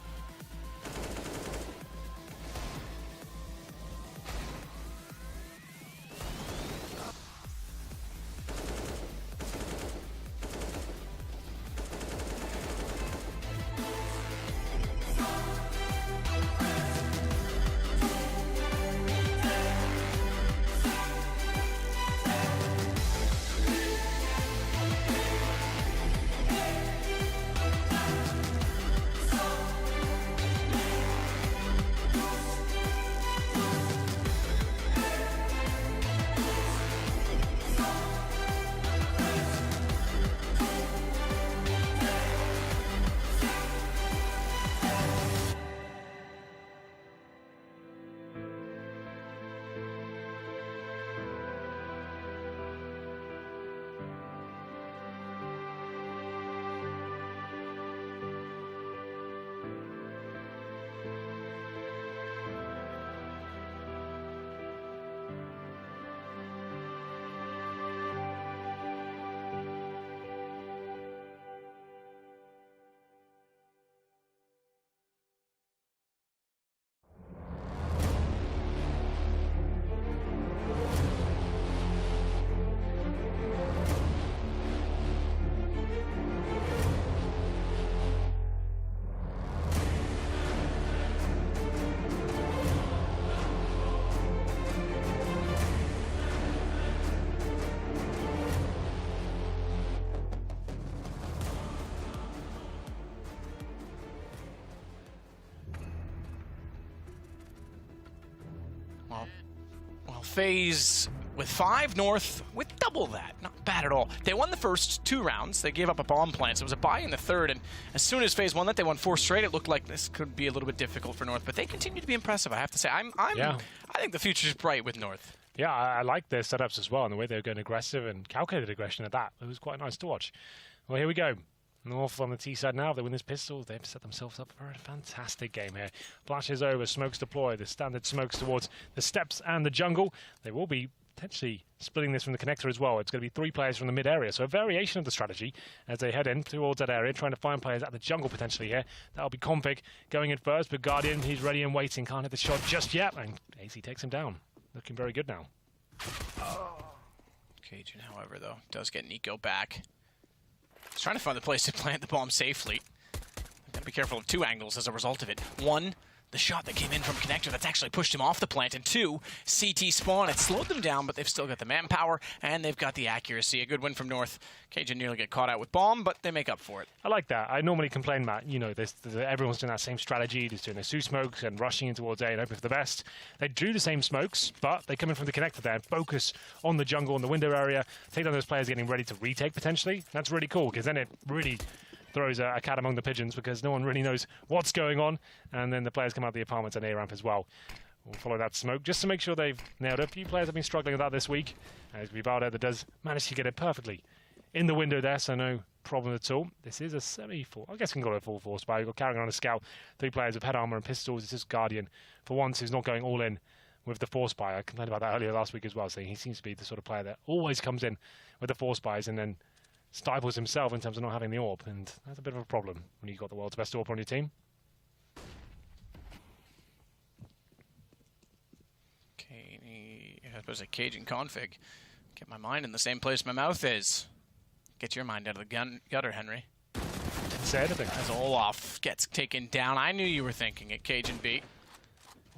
Well, FaZe with 5, North with double that. Not bad at all. They won the first 2 rounds. They gave up a bomb plant, so it was a bye in the third, and as soon as FaZe won that, they won 4 straight. It looked like this could be a little bit difficult for North, but they continue to be impressive, I have to say. I think the future's bright with North. Yeah, I like their setups as well, and the way they were going aggressive and calculated aggression at that. It was quite nice to watch. Well, here we go. North on the T side now. If they win this pistol, they've set themselves up for a fantastic game here. Flashes over, smokes deployed, the standard smokes towards the steps and the jungle. They will be potentially splitting this from the connector as well. It's going to be 3 players from the mid area, so a variation of the strategy as they head in towards that area, trying to find players at the jungle potentially here. That'll be Config going in first, but Guardian, he's ready and waiting, can't hit the shot just yet, and AC takes him down. Looking very good now. Cajun, however, though, does get Nico back. He's trying to find the place to plant the bomb safely. Gotta be careful of 2 angles as a result of it. 1, the shot that came in from connector that's actually pushed him off the plant, and 2, CT spawn. It slowed them down, but they've still got the manpower and they've got the accuracy. A good win from North. Cajun nearly get caught out with bomb, but they make up for it. I like that. I normally complain, Matt, you know, everyone's doing that same strategy, just doing their Sue smokes and rushing in towards A and hoping for the best. They do the same smokes, but they come in from the connector there and focus on the jungle and the window area, take down those players getting ready to retake potentially. That's really cool, because then it really throws a cat among the pigeons, because no one really knows what's going on, and then the players come out the apartments and A-ramp as well. We'll follow that smoke just to make sure they've nailed it. A few players have been struggling with that this week. As Vivaldo that does manage to get it perfectly in the window there, so no problem at all. This is a semi-full, I guess we can call it a full force buy. We've got Carrying on a scout, 3 players with head armor and pistols. It's just Guardian, for once, who's not going all in with the force buy. I complained about that earlier last week as well, saying he seems to be the sort of player that always comes in with the force buys and then stifles himself in terms of not having the AWP, and that's a bit of a problem when you've got the world's best AWP on your team. I suppose a Cage and Config. Get my mind in the same place my mouth is. Get your mind out of the gutter, Henry. Didn't say anything. As Olaf gets taken down. I knew you were thinking it, Cage and B.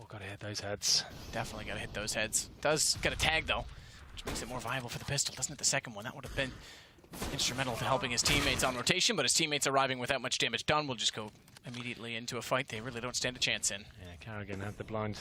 Oh, gotta hit those heads. Definitely gotta hit those heads. Does get a tag though, which makes it more viable for the pistol, doesn't it? The second one, that would have been instrumental to helping his teammates on rotation, but his teammates arriving without much damage done will just go immediately into a fight they really don't stand a chance in. Yeah, Carrigan had the blind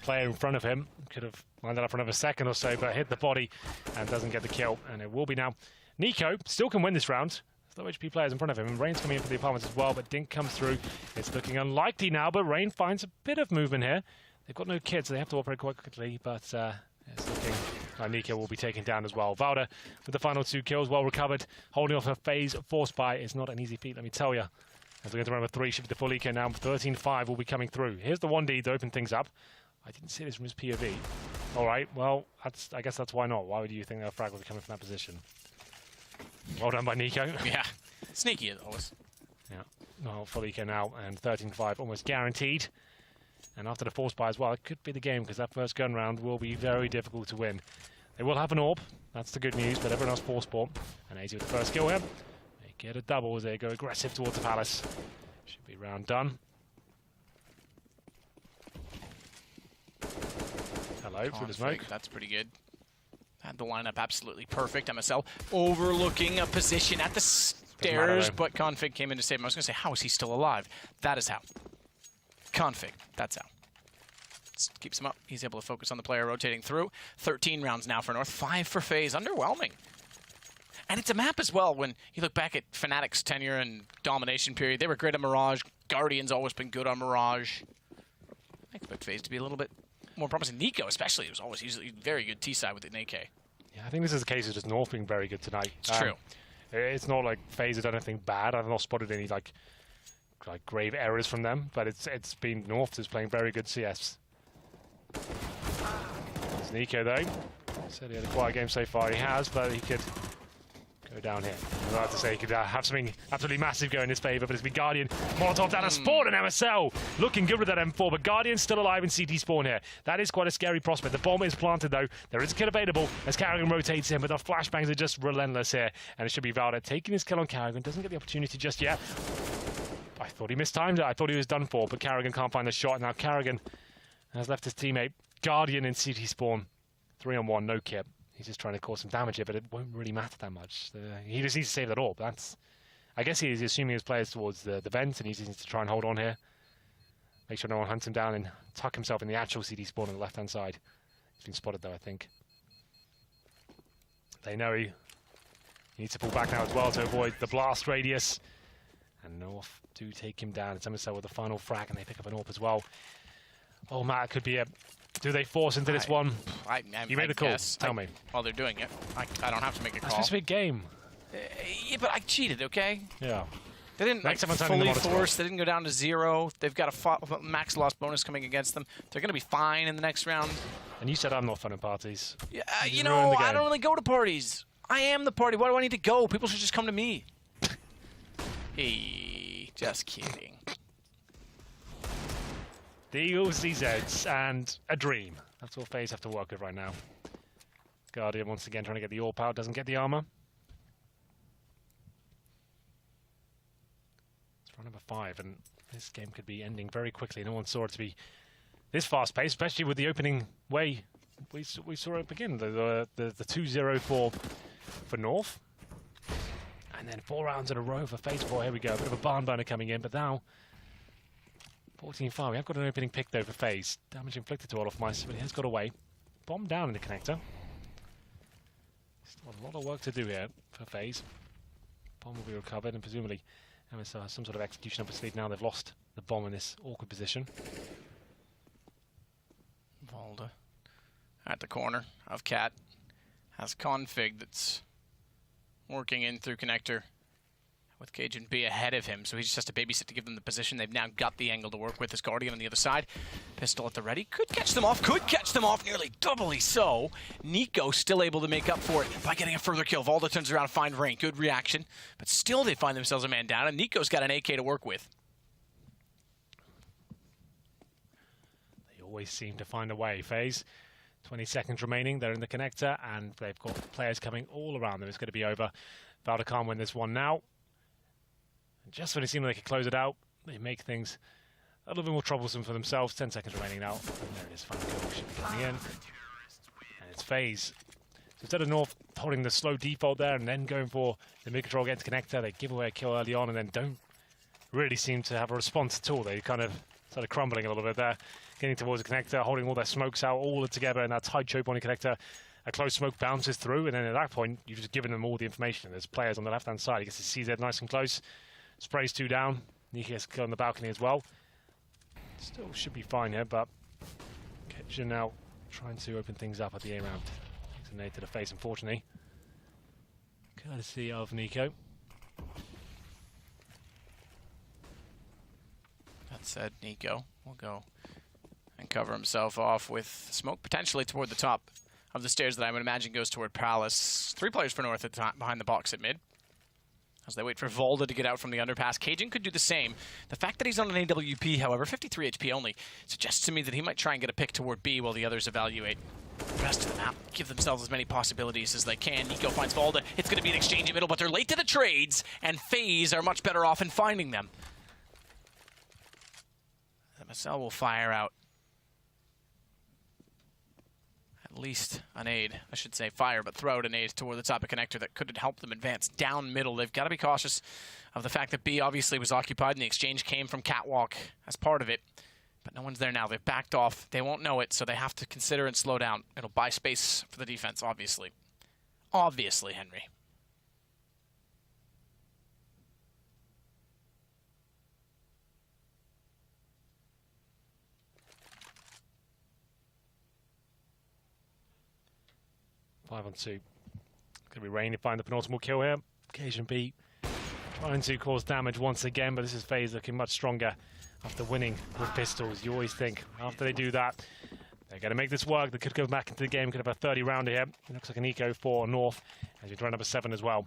player in front of him. Could have lined that up for another second or so, but hit the body and doesn't get the kill. And it will be now. Nico still can win this round. There's no HP players in front of him, and Rain's coming in for the apartments as well, but Dink comes through. It's looking unlikely now, but Rain finds a bit of movement here. They've got no kids, so they have to operate quite quickly, but it's looking like Nico will be taken down as well. Valda with the final 2 kills, well recovered, holding off a FaZe force buy is not an easy feat, let me tell you. As we go to number 3, shift to full eco now, 13-5 will be coming through. Here's the 1D to open things up. I didn't see this from his POV. All right, well, I guess that's why not. Why would you think that frag would be coming from that position? Well done by Nico. Yeah, sneaky as always. Yeah, no, full eco now, and 13-5 almost guaranteed. And after the force buy as well, it could be the game, because that first gun round will be very difficult to win. They will have an AWP, that's the good news, but everyone else force bought. And AZ with the first kill here. They get a double as they go aggressive towards the Palace. Should be round done. Hello, through the smoke. That's pretty good. Had the lineup absolutely perfect. MSL overlooking a position at the stairs, but Config came in to save him. I was going to say, how is he still alive? That is how. Config, that's how. Just keeps him up. He's able to focus on the player rotating through. 13 rounds now for North, 5 for FaZe. Underwhelming. And it's a map as well. When you look back at Fnatic's tenure and domination period, they were great at Mirage. Guardian's always been good on Mirage. I expect FaZe to be a little bit more promising. Nico, especially, was always usually very good T-side with an AK. Yeah, I think this is a case of just North being very good tonight. It's true. It's not like FaZe have done anything bad. I've not spotted any like grave errors from them, but it's been North who's playing very good CS. It's Nico though. Said he had a quiet game so far. He has, but he could go down here. I'm about to say he could have something absolutely massive go in his favour, but it's been Guardian. Molotov down and Spawn and MSL. Looking good with that M4, but Guardian's still alive in CT Spawn here. That is quite a scary prospect. The bomb is planted though. There is a kill available as Carrigan rotates in, but the flashbangs are just relentless here. And it should be Valda taking his kill on Carrigan. Doesn't get the opportunity just yet. I thought he mistimed it. I thought he was done for, but Carrigan can't find the shot. Now Carrigan has left his teammate Guardian in CT Spawn. 3-on-1, no kit. He's just trying to cause some damage here, but it won't really matter that much. He just needs to save that AWP. That's, I guess he's assuming his players towards the vent, and he just needs to try and hold on here. Make sure no one hunts him down and tuck himself in the actual CD spawn on the left-hand side. He's been spotted though, I think. They know he needs to pull back now as well to avoid the blast radius. And North do take him down. It's MSL with the final frag, and they pick up an AWP as well. Oh, Matt, it could be a... Do they force into this one? You made the call. Tell me. While they're doing it, I don't have to make a call. That's supposed to be a game. Yeah, but I cheated, okay? Yeah. They didn't fully force. They didn't go down to 0. They've got a max loss bonus coming against them. They're going to be fine in the next round. And you said I'm not fun at parties. Yeah, you know, I don't really go to parties. I am the party. Why do I need to go? People should just come to me. Hey, just kidding. The Eagles, ZZs, and a dream. That's what FaZe have to work with right now. Guardian once again trying to get the AWP out, doesn't get the armor. It's round number 5, and this game could be ending very quickly. No one saw it to be this fast-paced, especially with the opening way we saw it begin. The 2-0 for North. And then 4 rounds in a row for FaZe 4. Here we go, a bit of a barn burner coming in, but now 14-5. We have got an opening pick though for FaZe. Damage inflicted to Olaf Mice, but he has got away. Bomb down in the connector. Still a lot of work to do here for FaZe. Bomb will be recovered, and presumably MSL has some sort of execution up its sleeve now. They've lost the bomb in this awkward position. Valda at the corner of Cat has Config that's working in through connector with Cage and B ahead of him, so he just has to babysit to give them the position. They've now got the angle to work with. This Guardian on the other side. Pistol at the ready. Could catch them off, nearly doubly so. Nico still able to make up for it by getting a further kill. Valda turns around and finds Rain. Good reaction, but still they find themselves a man down, and Nico's got an AK to work with. They always seem to find a way. FaZe 20 seconds remaining. They're in the connector, and they've got players coming all around them. It's going to be over. Valda can't win this one now. And just when it seemed like they could close it out, they make things a little bit more troublesome for themselves. 10 seconds remaining now. And there it is. Final kill should be coming in. And it's FaZe. So instead of North holding the slow default there and then going for the mid-control against connector, they give away a kill early on and then don't really seem to have a response at all. They kind of started crumbling a little bit there, getting towards the connector, holding all their smokes out all together in that tight choke on the connector. A close smoke bounces through, and then at that point, you've just given them all the information. There's players on the left-hand side. He gets his CZ nice and close. Sprays 2 down. Nika gets a kill on the balcony as well. Still should be fine here, but Ketcher now trying to open things up at the A round. Takes a nade to the face, unfortunately. Courtesy of Nico. That said, Nico will go and cover himself off with smoke potentially toward the top of the stairs that I would imagine goes toward Palace. 3 players for North at the time behind the box at mid. As they wait for Volda to get out from the underpass. Cajun could do the same. The fact that he's on an AWP, however, 53 HP only, suggests to me that he might try and get a pick toward B while the others evaluate the rest of the map. Give themselves as many possibilities as they can. Nico finds Volda. It's going to be an exchange in middle, but they're late to the trades, and FaZe are much better off in finding them. MSL will fire out at least an aid. I should say fire, but throw out an aid toward the top of connector that could help them advance down middle. They've got to be cautious of the fact that B obviously was occupied and the exchange came from Catwalk as part of it. But no one's there now. They've backed off. They won't know it, so they have to consider and slow down. It'll buy space for the defense, obviously. Obviously, Henry. Five on 2. Gonna be Rain to find the penultimate kill here. Cajun B trying to cause damage once again, but this is FaZe looking much stronger after winning with pistols. You always think after they do that, they're going to make this work. They could go back into the game, could have a 30 rounder here. It looks like an eco for North, as we try number 7 as well.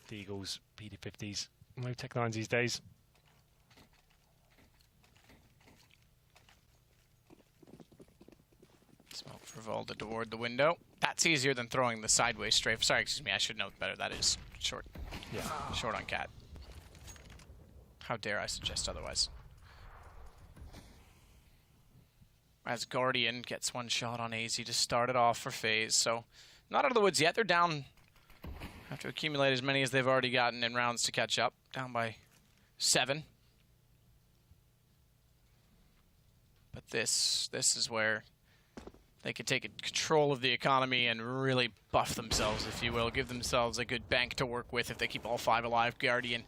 The Eagles, PD50s, no Tech 9s these days. Smoke for Volda toward the window. That's easier than throwing the sideways strafe. Sorry, excuse me, I should know better. That is short. Yeah. Short on Cat. How dare I suggest otherwise? As Guardian gets one shot on AZ to start it off for FaZe. So, not out of the woods yet. They're down. Have to accumulate as many as they've already gotten in rounds to catch up. Down by 7. But this is where they could take control of the economy and really buff themselves, if you will. Give themselves a good bank to work with if they keep all 5 alive. Guardian,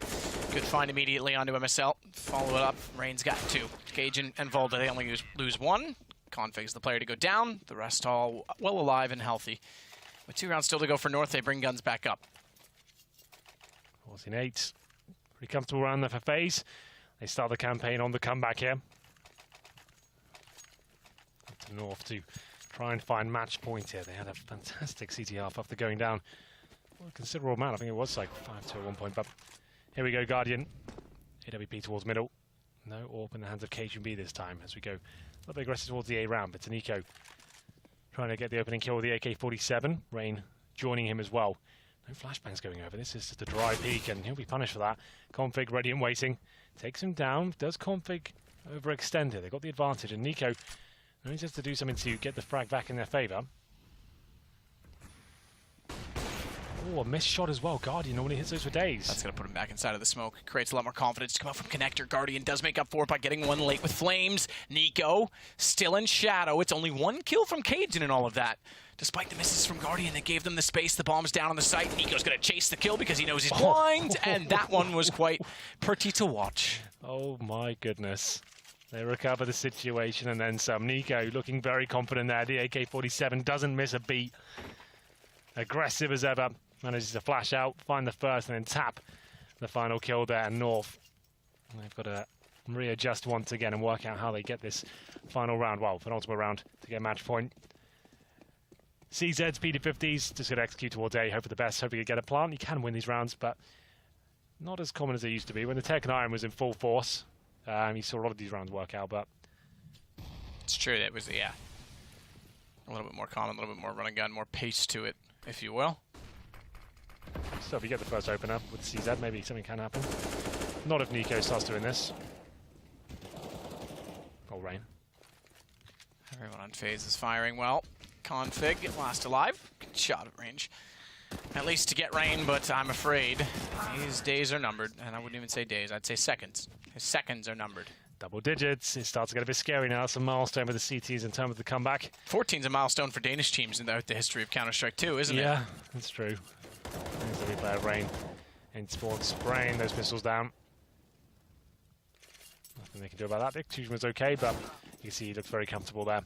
good find immediately onto MSL. Follow it up. Rain's got 2. Cajun and Volda, they only lose 1. Config's the player to go down. The rest all well alive and healthy. With 2 rounds still to go for North, they bring guns back up. 14-8. Pretty comfortable round there for FaZe. They start the campaign on the comeback here. Up to North to try and find match point here. They had a fantastic CT half after going down a considerable amount. I think it was like 5-2 at one point, but here we go, Guardian. AWP towards middle. No AWP in the hands of Cajun B this time as we go a little bit aggressive towards the A round, but Nico trying to get the opening kill with the AK-47. Rain joining him as well. No flashbangs going over. This is just a dry peek, and he'll be punished for that. Config ready and waiting. Takes him down. Does Config overextend here? They got the advantage, and Nico only just to do something to get the frag back in their favour. Oh, a missed shot as well. Guardian normally hits those for days. That's going to put him back inside of the smoke. Creates a lot more confidence to come out from connector. Guardian does make up for it by getting 1 late with flames. Nico still in shadow. It's only 1 kill from Cajun in all of that. Despite the misses from Guardian that gave them the space, the bomb's down on the site. Nico's going to chase the kill because he knows he's blind, and that one was quite pretty to watch. Oh my goodness. They recover the situation and then some. Nico looking very confident there. The AK-47 doesn't miss a beat. Aggressive as ever. Manages to flash out, find the first, and then tap the final kill there. And North, they've got to readjust once again and work out how they get this final round. Well, penultimate round to get match point. CZ's PD50s just going to execute towards A. Hope for the best. Hope he can get a plant. He can win these rounds, but not as common as they used to be. When the Tech 9 was in full force, you saw a lot of these rounds work out, but It's true. That was, yeah, a little bit more common, a little bit more run and gun, more pace to it, if you will. So if you get the first opener with CZ, maybe something can happen. Not if Nico starts doing this. Oh, Rain. Everyone on FaZe is firing well. Config, last alive. Good shot at range. At least to get Rain, but I'm afraid his days are numbered. And I wouldn't even say days, I'd say seconds. His seconds are numbered. Double digits. It starts to get a bit scary now. Some milestone with the CTs in terms of the comeback. 14's a milestone for Danish teams in the history of Counter-Strike 2, isn't it? Yeah, that's true. Easily play Rain in sports, spraying those pistols down. Nothing they can do about that. The execution was okay, but you can see he looks very comfortable there.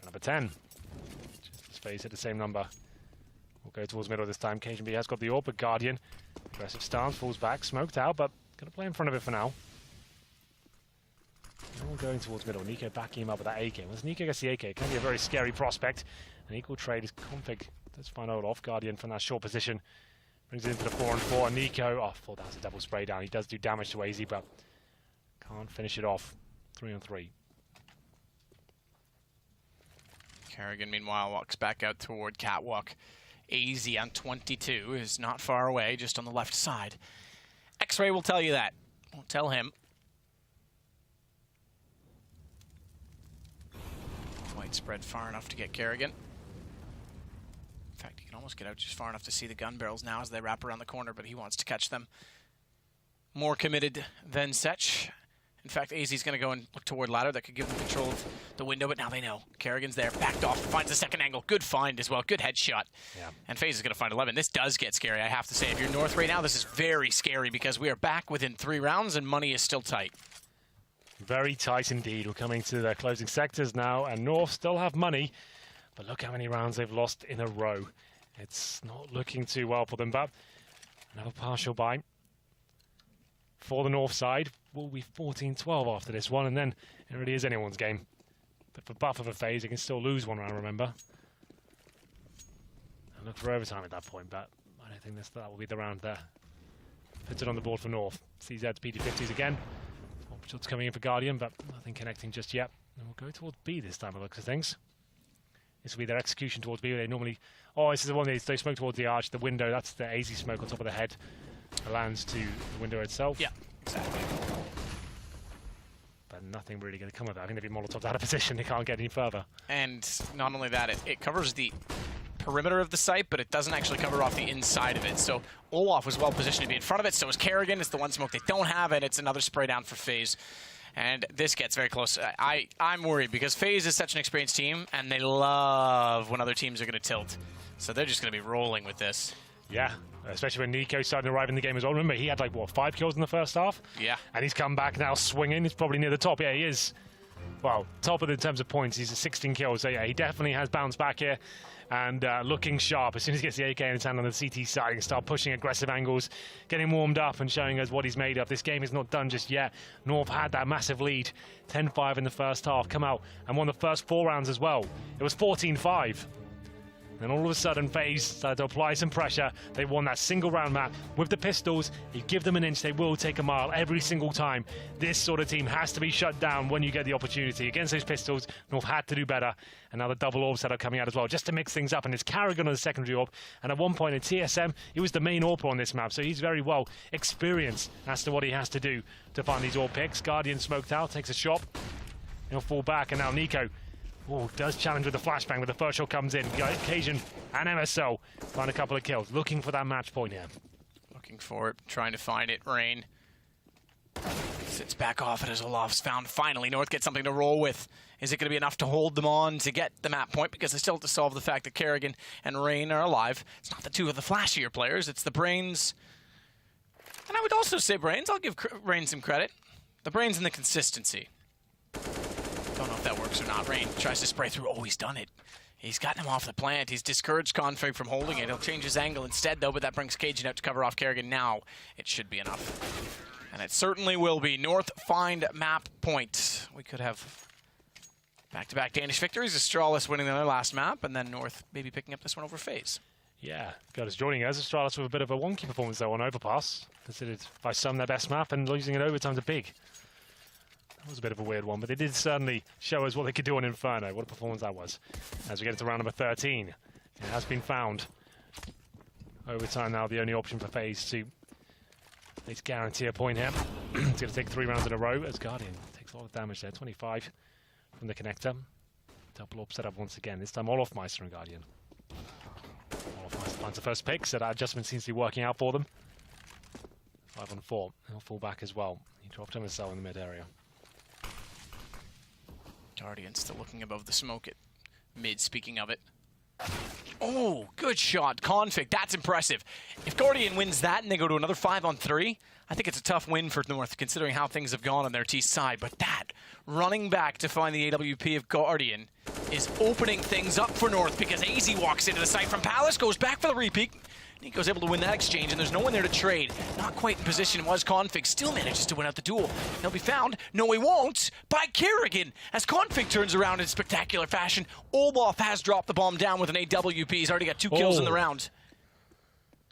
Number 10. Just as FaZe hit the same number. We'll go towards middle this time. KGB has got the AWP, but Guardian. Aggressive stance, falls back, smoked out, but going to play in front of it for now. All going towards middle. Nico backing him up with that AK. Once Nico gets the AK, it can be a very scary prospect. An equal trade is Config. Does find off Guardian from that short position. Brings it into the 4-on-4. Nico, oh, thought that was a double spray down. He does do damage to AZ, but can't finish it off. 3-on-3. Kerrigan, meanwhile, walks back out toward Catwalk. AZ on 22 is not far away, just on the left side. X-Ray will tell you that. Won't tell him. White spread far enough to get Kerrigan. In fact, he can almost get out just far enough to see the gun barrels now as they wrap around the corner, but he wants to catch them. More committed than Setch. In fact, AZ's going to go and look toward ladder. That could give them control of the window, but now they know. Kerrigan's there, backed off, finds the second angle. Good find as well, good headshot. Yeah. And FaZe is going to find 11. This does get scary, I have to say. If you're North right now, this is very scary because we are back within 3 rounds and money is still tight. Very tight indeed. We're coming to their closing sectors now, and North still have money, but look how many rounds they've lost in a row. It's not looking too well for them, but another partial buy for the North side. Will be 14-12 after this one, and then it really is anyone's game. But for Buff of a FaZe, they can still lose one round, remember. And look for overtime at that point, but I don't think that will be the round there. Puts it on the board for North. CZ's PD50s again. Shots coming in for Guardian, but nothing connecting just yet. And we'll go towards B this time, by the looks of things. This will be their execution towards B. They normally... Oh, this is the one they smoke towards the arch, the window. That's the AZ smoke on top of the head. It lands to the window itself. Yeah, exactly. But nothing really going to come of that. I think they've been Molotovs out of position. They can't get any further. And not only that, it covers the perimeter of the site, but it doesn't actually cover off the inside of it. So Olaf was well positioned to be in front of it. So is Kerrigan. It's the one smoke they don't have, and it's another spray down for FaZe. And this gets very close. I'm worried because FaZe is such an experienced team, and they love when other teams are going to tilt. So they're just going to be rolling with this. Yeah, especially when Nico's starting to arrive in the game as well. Remember, he had like, what, 5 kills in the first half? Yeah. And he's come back now swinging. He's probably near the top. Yeah, he is. Well, top of the in terms of points. He's at 16 kills. So yeah, he definitely has bounced back here. And looking sharp. As soon as he gets the AK in his hand on the CT side, he can start pushing aggressive angles, getting warmed up and showing us what he's made of. This game is not done just yet. North had that massive lead, 10-5 in the first half, come out and won the first 4 rounds as well. It was 14-5. And all of a sudden, FaZe started to apply some pressure. They won that single round map with the pistols. You give them an inch, they will take a mile every single time. This sort of team has to be shut down when you get the opportunity. Against those pistols, North had to do better. And now the double orb setup coming out as well, just to mix things up. And it's Kerrigan on the secondary orb. And at one point in TSM, he was the main AWPer on this map. So he's very well experienced as to what he has to do to find these AWP picks. Guardian smoked out, takes a shot. He'll fall back, and now Nico does challenge with the flashbang, but the first shot comes in. Occasion and MSL find a couple of kills. Looking for that match point here. Looking for it, trying to find it. Rain sits back off it as Olaf's found. Finally, North gets something to roll with. Is it going to be enough to hold them on to get the map point? Because they still have to solve the fact that Kerrigan and Rain are alive. It's not the two of the flashier players. It's the Brains. And I would also say Brains. I'll give Rain some credit. The Brains and the consistency. Don't know if that works or not. Rain tries to spray through. Oh, he's done it. He's gotten him off the plant. He's discouraged Config from holding it. He'll change his angle instead, though, but that brings Cajun out to cover off Kerrigan. Now it should be enough. And it certainly will be. North find map point. We could have back-to-back Danish victories. Astralis winning their last map, and then North maybe picking up this one over FaZe. Yeah, got us joining us. Astralis with a bit of a wonky performance, though, on Overpass. Considered by some their best map, and losing in overtime to Big. That was a bit of a weird one, but they did certainly show us what they could do on Inferno. What a performance that was. As we get into round number 13, it has been found. Overtime now the only option for FaZe to at least guarantee a point here. It's going to take 3 rounds in a row as Guardian takes a lot of damage there. 25 from the connector. Double up set up once again. This time Olofmeister and Guardian. Olofmeister finds the first pick, so that adjustment seems to be working out for them. 5 on 4. He'll fall back as well. He dropped him a cell in the mid area. Guardian still looking above the smoke at mid, speaking of it. Oh, good shot. Config, that's impressive. If Guardian wins that and they go to another 5 on 3, I think it's a tough win for North, considering how things have gone on their T side. But that, running back to find the AWP of Guardian, is opening things up for North, because AZ walks into the site from Palace, goes back for the repeat. Nico's able to win that exchange, and there's no one there to trade. Not quite in position was Config. Still manages to win out the duel. He'll be found. No, he won't. By Kerrigan. As Config turns around in spectacular fashion, Olaf has dropped the bomb down with an AWP. He's already got 2 kills in the round.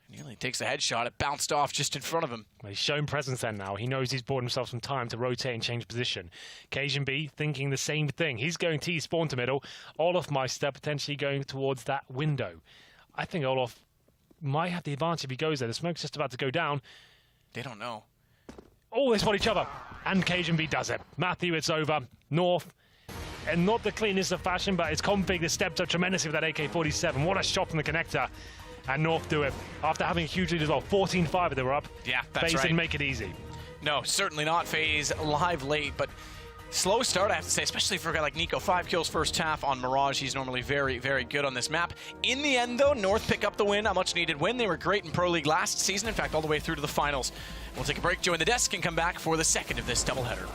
Nearly takes a headshot. It bounced off just in front of him. Well, he's shown presence then now. He knows he's bought himself some time to rotate and change position. Cajun B thinking the same thing. He's going T spawn to middle. Olofmeister potentially going towards that window. I think Olaf might have the advantage if he goes there. The smoke's just about to go down. They don't know. Oh, they spot each other. And Cajun B does it. Matthew, it's over. North. And not the cleanest of fashion, but it's Config that stepped up tremendously with that AK-47. What a shot from the connector. And North do it. After having a huge lead as well. 14-5 they were up. Yeah, that's FaZe right. didn't make it easy. No, certainly not. FaZe live late, but slow start, I have to say, especially for a guy like Nico. 5 kills first half on Mirage. He's normally very, very good on this map. In the end, though, North pick up the win, a much-needed win. They were great in Pro League last season, in fact, all the way through to the finals. We'll take a break, join the desk, and come back for the second of this doubleheader.